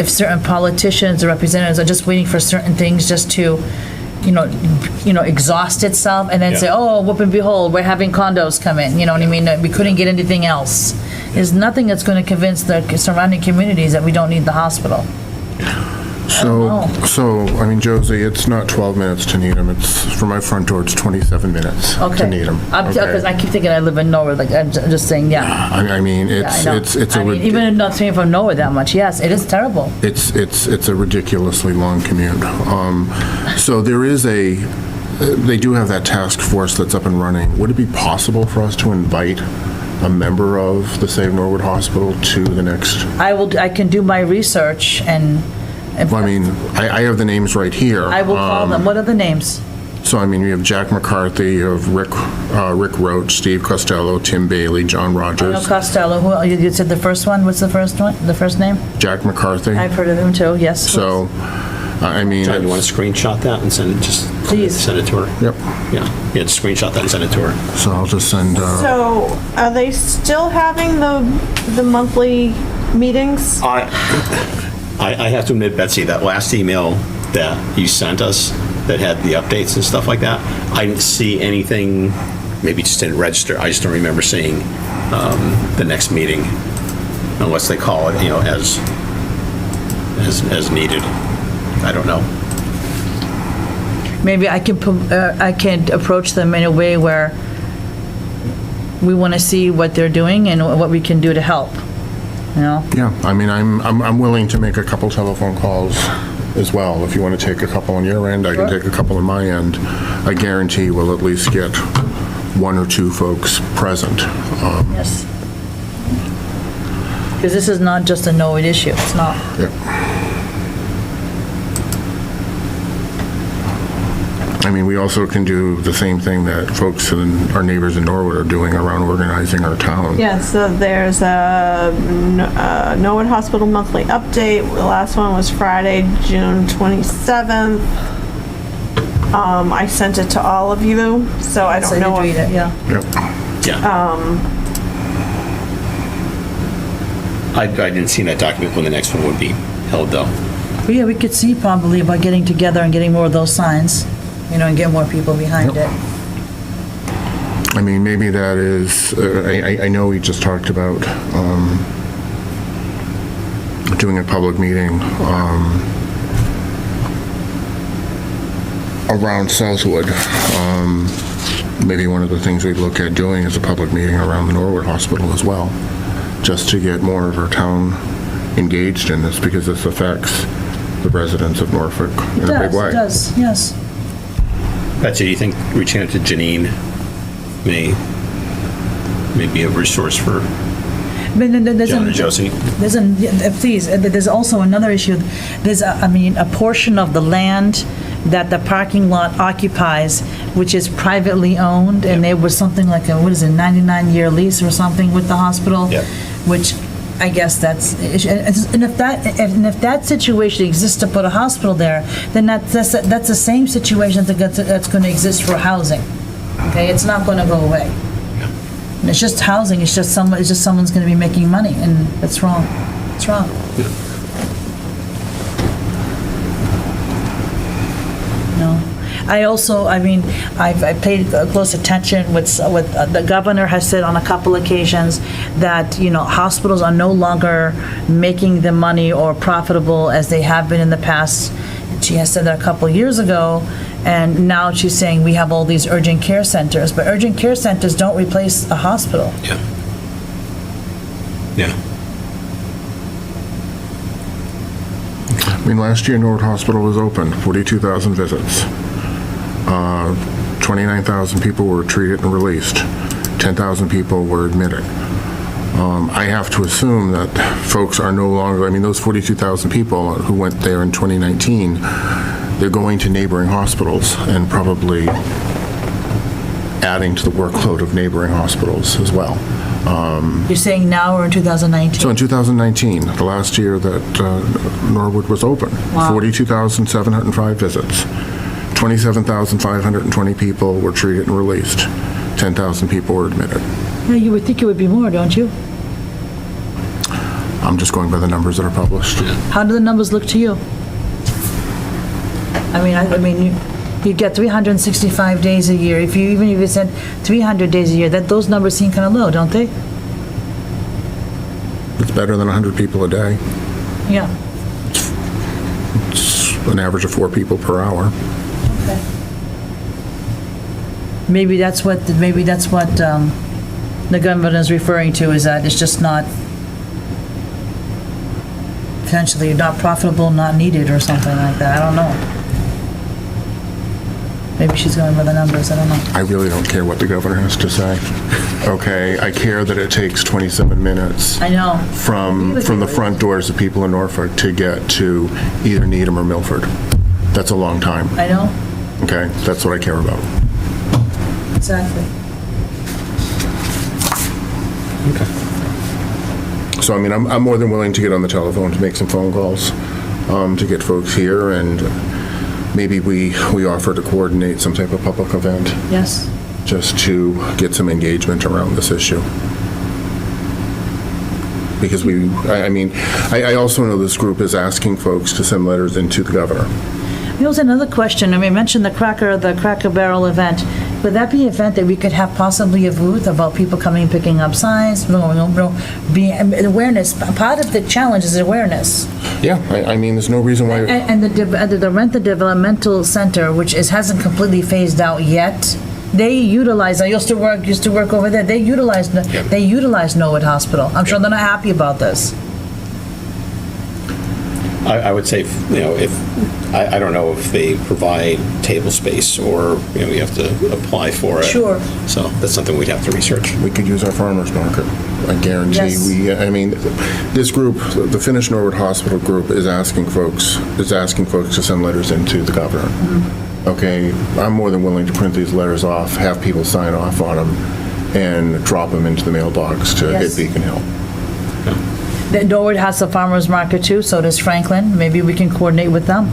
Speaker 3: certain politicians or representatives are just waiting for certain things just to exhaust itself and then say,
Speaker 1: Yeah.
Speaker 3: oh, whoop and behold, we're having condos come in, you know what I mean? We couldn't get anything else. There's nothing that's going to convince the surrounding communities that we don't need the hospital.
Speaker 5: So, I mean, Josie, it's not 12 minutes to Needham. It's, from my front door, it's 27 minutes to
Speaker 3: Okay.
Speaker 5: Needham.
Speaker 3: Because I keep thinking I live in Norwood, like, I'm just saying, yeah.
Speaker 5: I mean,
Speaker 3: Yeah, I know.
Speaker 5: it's
Speaker 3: I
Speaker 5: a,
Speaker 3: mean, even not saying from Norwood that much, yes, it is terrible.
Speaker 5: it's a ridiculously long commute. So there is they do have that task force that's up and running. Would it be possible for us to invite a member of the Save Norwood Hospital to the next?
Speaker 3: I can do my research and
Speaker 5: I mean, I have the names right here.
Speaker 3: I will call them. What are the names?
Speaker 5: So, I mean, we have Jack McCarthy, you have Rick Roach, Steve Costello, Tim Bailey, John
Speaker 3: No,
Speaker 5: Rogers,
Speaker 3: Costello, who, you said the first one, what's the first one, the first name?
Speaker 5: Jack McCarthy.
Speaker 3: I've heard of him too, yes.
Speaker 5: So, I mean,
Speaker 1: John, you want to screenshot that and send it,
Speaker 3: Please.
Speaker 1: send it to her?
Speaker 5: yep.
Speaker 1: Yeah, just screenshot that and send it to her.
Speaker 5: So I'll just send,
Speaker 6: So are they still having the monthly meetings?
Speaker 1: I have to admit, Betsy, that last email that you sent us that had the updates and stuff like that, I didn't see anything, maybe just didn't register. I just don't remember seeing the next meeting, unless they call it, as needed. I don't know.
Speaker 3: Maybe I can approach them in a way where we want to see what they're doing and what we can do to help, you know?
Speaker 5: yeah, I mean, I'm willing to make a couple telephone calls as well. If you want to take a couple on your end, I can
Speaker 3: Sure.
Speaker 5: take a couple on my end. I guarantee we'll at least get one or two folks present.
Speaker 3: Yes. Because this is not just a Norwood issue, it's not.
Speaker 5: Yep. I mean, we also can do the same thing that folks and our neighbors in Norwood are doing around organizing our town.
Speaker 6: Yeah, so there's a Norwood Hospital monthly update. The last one was Friday, June 27th. I sent it to all of you, so I
Speaker 3: So
Speaker 6: don't know.
Speaker 3: you read it, yeah.
Speaker 5: Yep.
Speaker 1: Yeah. I didn't see that document when the next one would be held, though.
Speaker 3: But yeah, we could see probably about getting together and getting more of those signs, and get more people behind it.
Speaker 5: I mean, maybe that is, I know we just talked about doing a public meeting around Southwood. Maybe one of the things we'd look at doing is a public meeting around the Norwood Hospital as well, just to get more of our town engaged in this, because this affects the residents of Norfolk in a big way.
Speaker 3: It does, yes.
Speaker 1: Betsy, do you think reaching out to Janine may be a resource for
Speaker 3: But then there's
Speaker 1: John and Josie?
Speaker 3: Please, there's also another issue. There's, a portion of the land that the parking lot occupies, which is privately owned, and there was something like a, 99-year lease or something with the hospital?
Speaker 1: Yep.
Speaker 3: Which, I guess that's, and if that situation exists to put a hospital there, then that's the same situation that's going to exist for housing. Okay, it's not going to go away. And it's just housing, it's just someone's going to be making money, and that's wrong. It's wrong. No. I paid close attention with the governor has said on a couple occasions that, hospitals are no longer making the money or profitable as they have been in the past. She has said that a couple years ago, and now she's saying we have all these urgent care centers, but urgent care centers don't replace a hospital.
Speaker 1: Yeah. Yeah.
Speaker 5: I mean, last year Norwood Hospital was open, 42,000 visits. 29,000 people were treated and released. 10,000 people were admitted. I have to assume that folks are no longer, I mean, those 42,000 people who went there in 2019, they're going to neighboring hospitals and probably adding to the workload of neighboring hospitals as well.
Speaker 3: You're saying now or in 2019?
Speaker 5: So in 2019, the last year that Norwood was open,
Speaker 3: Wow.
Speaker 5: 42,705 visits. 27,520 people were treated and released. 10,000 people were admitted.
Speaker 3: Yeah, you would think it would be more, don't you?
Speaker 5: I'm just going by the numbers that are published.
Speaker 3: How do the numbers look to you? you get 365 days a year. Even if you said 300 days a year, those numbers seem kind of low, don't they?
Speaker 5: It's better than 100 people a day.
Speaker 3: Yeah.
Speaker 5: It's an average of 4 people per hour.
Speaker 3: Okay. Maybe that's what the government is referring to, is that it's just not, potentially not profitable, not needed, or something like that. I don't know. Maybe she's going with the numbers, I don't know.
Speaker 5: I really don't care what the governor has to say. Okay, I care that it takes 27 minutes
Speaker 3: I know.
Speaker 5: from the front doors of people in Norfolk to get to either Needham or Milford. That's a long time,
Speaker 3: I know,
Speaker 5: okay? That's what I care about.
Speaker 3: exactly.
Speaker 5: So, I mean, I'm more than willing to get on the telephone to make some phone calls, to get folks here, and maybe we offer to coordinate some type of public event
Speaker 3: Yes.
Speaker 5: just to get some engagement around this issue. Because I also know this group is asking folks to send letters into the governor.
Speaker 3: There was another question, I mean, I mentioned the Cracker Barrel event. Would that be an event that we could have possibly a booth about people coming, picking up signs, awareness? Part of the challenge is awareness.
Speaker 5: Yeah, I mean, there's no reason why.
Speaker 3: And the Renton Developmental Center, which hasn't completely phased out yet, they utilize, I used to work over there, they utilize Norwood Hospital. I'm sure they're not happy about this.
Speaker 1: I would say, I don't know if they provide table space or, you have to apply for it.
Speaker 3: Sure.
Speaker 1: So that's something we'd have to research.
Speaker 5: We could use our farmer's market. I guarantee
Speaker 3: Yes.
Speaker 5: this group, the Finnish Norwood Hospital group, is asking folks to send letters into the governor.
Speaker 3: Mm-hmm.
Speaker 5: Okay, I'm more than willing to print these letters off, have people sign off on them, and drop them into the mailbox to
Speaker 3: Yes.
Speaker 5: hit Beacon Hill.
Speaker 3: Norwood has a farmer's market too, so does Franklin. Maybe we can coordinate with them.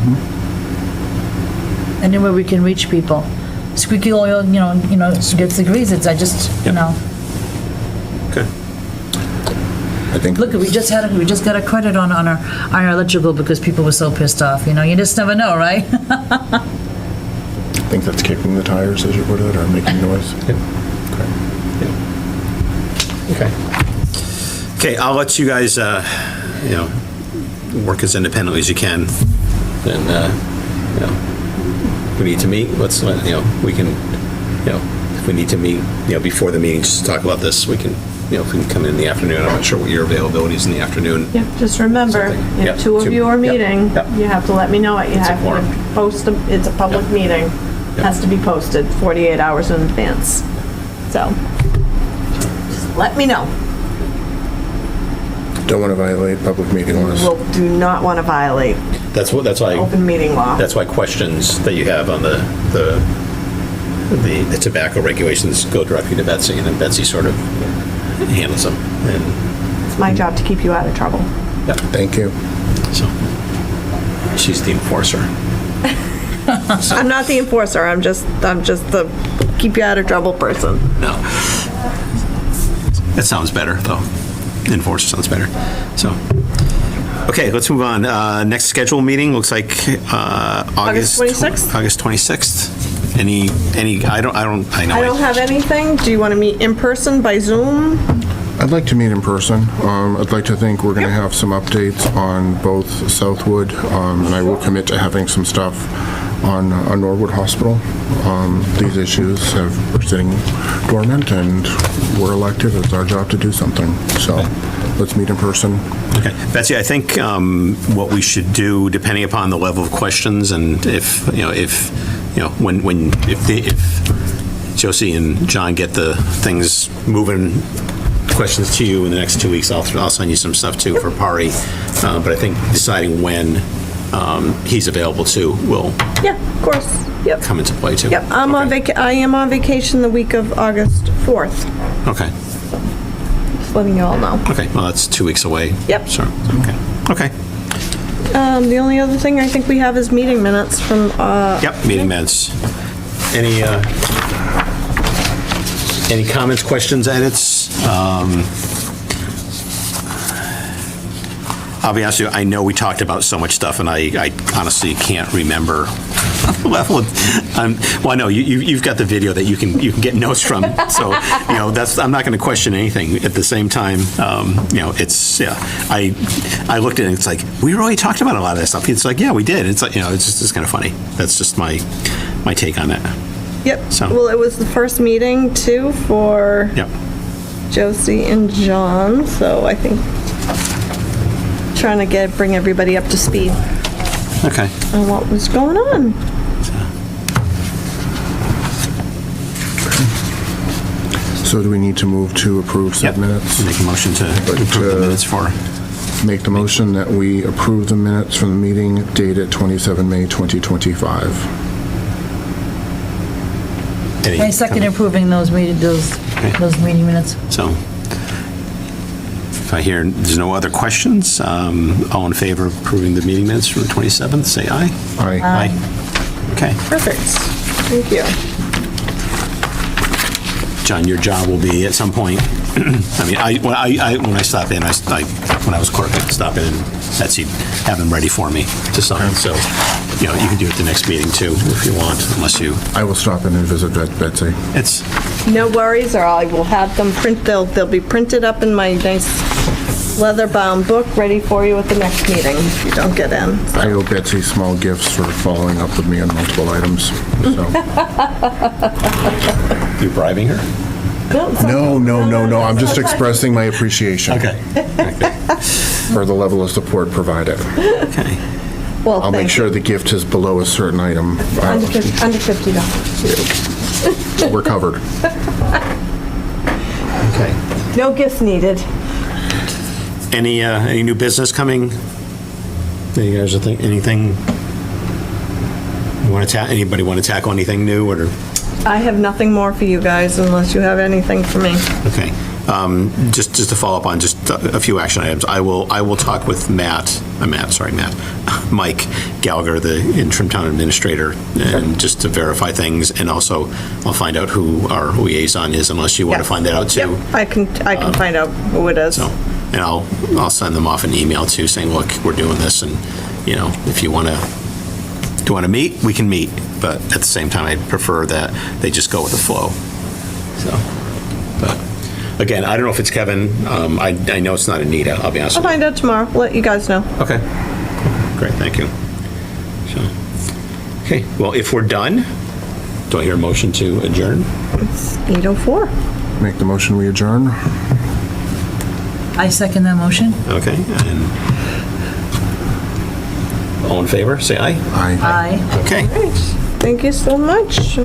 Speaker 3: Anywhere we can reach people. Squeaky oil, gets the grease. I just,
Speaker 1: Okay.
Speaker 5: I think.
Speaker 3: Look, we just got a credit on our electrical because people were so pissed off. You just never know, right?
Speaker 5: I think that's kicking the tires, as you put it, or making noise.
Speaker 1: Okay. Okay, I'll let you guys, work as independently as you can. And, if we need to meet, we can, if we need to meet, before the meeting, just to talk about this, we can, if we can come in the afternoon. I'm not sure what your availability is in the afternoon.
Speaker 6: Yeah, just remember,
Speaker 1: Something. Yep,
Speaker 6: if two of
Speaker 1: two-
Speaker 6: you are
Speaker 1: yep,
Speaker 6: meeting,
Speaker 1: yep.
Speaker 6: you have to let me know it. You
Speaker 1: It's a
Speaker 6: have
Speaker 1: quorum.
Speaker 6: to post, it's a public
Speaker 1: Yep.
Speaker 6: meeting. Has to be posted 48 hours in advance. So, just let me know.
Speaker 5: Don't want to violate public meeting laws.
Speaker 6: We'll do not want to violate
Speaker 1: That's why.
Speaker 6: open meeting law.
Speaker 1: That's why questions that you have on the tobacco regulations go directly to Betsy, and then Betsy sort of handles them. And
Speaker 6: It's my job to keep you out of trouble.
Speaker 5: Thank you.
Speaker 1: so she's the enforcer.
Speaker 6: I'm not the enforcer. I'm just the keep you out of trouble person.
Speaker 1: No. That sounds better, though. Enforcer sounds better. So, okay, let's move on. Next scheduled meeting looks like
Speaker 6: August 26th?
Speaker 1: August 26th. Any? I know.
Speaker 6: I don't have anything. Do you want to meet in person by Zoom?
Speaker 5: I'd like to meet in person. I'd like to think we're going to have some updates on both Southwood, and I will commit to having some stuff on Norwood Hospital. These issues are sitting dormant, and we're elected. It's our job to do something. So let's meet in person.
Speaker 1: Okay, Betsy, I think what we should do, depending upon the level of questions, and if Josie and John get the things moving, questions to you in the next 2 weeks, I'll send you some stuff too for Pari. But I think deciding when he's available too will
Speaker 6: Yeah, of course. Yep.
Speaker 1: come into play too.
Speaker 6: Yep. I am on vacation the week of August 4th.
Speaker 1: Okay,
Speaker 6: Just letting you all know.
Speaker 1: okay, well, that's 2 weeks away.
Speaker 6: Yep.
Speaker 1: So, okay.
Speaker 6: The only other thing I think we have is meeting minutes from.
Speaker 1: Yep, meeting minutes. Any comments, questions, edits? I'll be honest with you, I know we talked about so much stuff, and I honestly can't remember Well, well, no, you've got the video that you can get notes from, so, I'm not going to question anything. At the same time, it's, I looked at it, and it's like, we really talked about a lot of that stuff. It's like, yeah, we did. It's like, it's kind of funny. That's just my take on that.
Speaker 6: Yep.
Speaker 1: So-
Speaker 6: Well, it was the first meeting too for
Speaker 1: Yep.
Speaker 6: Josie and John, so I think trying to bring everybody up to speed
Speaker 1: Okay.
Speaker 6: on what was going on.
Speaker 5: So do we need to move to approve
Speaker 1: Yep.
Speaker 5: said minutes?
Speaker 1: Make a motion to approve the minutes for.
Speaker 5: Make the motion that we approve the minutes from the meeting dated 27 May 2025.
Speaker 1: any
Speaker 3: I second
Speaker 1: comment?
Speaker 3: approving those meeting minutes.
Speaker 1: So, if I hear there's no other questions, all in favor of approving the meeting minutes from the 27th, say aye.
Speaker 5: Aye.
Speaker 1: Aye. Okay.
Speaker 6: Perfect. Thank you.
Speaker 1: John, your job will be at some point, I mean, when I stop in, when I was clerk, I'd stop in and Betsy have them ready for me to sign. So, you can do it the next meeting too, if you want, unless you,
Speaker 5: I will stop in and visit Betsy.
Speaker 1: it's,
Speaker 6: No worries, or I will have them they'll be printed up in my nice leather-bound book, ready for you at the next meeting if you don't get in.
Speaker 5: I owe Betsy small gifts for following up with me on multiple items, so.
Speaker 1: you bribing her?
Speaker 5: No, I'm just expressing my appreciation
Speaker 1: Okay.
Speaker 5: for the level of support provided.
Speaker 1: Okay.
Speaker 6: Well,
Speaker 5: I'll make sure the gift is below a certain item.
Speaker 6: Under $50.
Speaker 5: We're covered.
Speaker 1: Okay.
Speaker 6: No gifts needed.
Speaker 1: Any new business coming? You guys are thinking, anything? Anybody want to tackle anything new, or?
Speaker 6: I have nothing more for you guys unless you have anything for me.
Speaker 1: Okay. Just to follow up on just a few action items, I will talk with Mike Gallagher, the interim town administrator, and just to verify things, and also I'll find out who our liaison is, unless you want to find that out too.
Speaker 6: Yep, I can find out who it is.
Speaker 1: So, and I'll send them off an email too, saying, look, we're doing this, and if you want to meet, we can meet, but at the same time, I'd prefer that they just go with the flow. So, but again, I don't know if it's Kevin. I know it's not Anita, I'll be honest
Speaker 6: I'll
Speaker 1: with
Speaker 6: find out tomorrow. Let you guys know.
Speaker 1: you. Okay. Great, thank you. So, okay, well, if we're done, do I hear a motion to adjourn?
Speaker 6: It's 8:04.
Speaker 5: Make the motion, we adjourn.
Speaker 3: I second that motion.
Speaker 1: Okay, and all in favor, say aye.
Speaker 5: Aye.
Speaker 3: Aye.
Speaker 1: Okay.
Speaker 6: Thank you so much.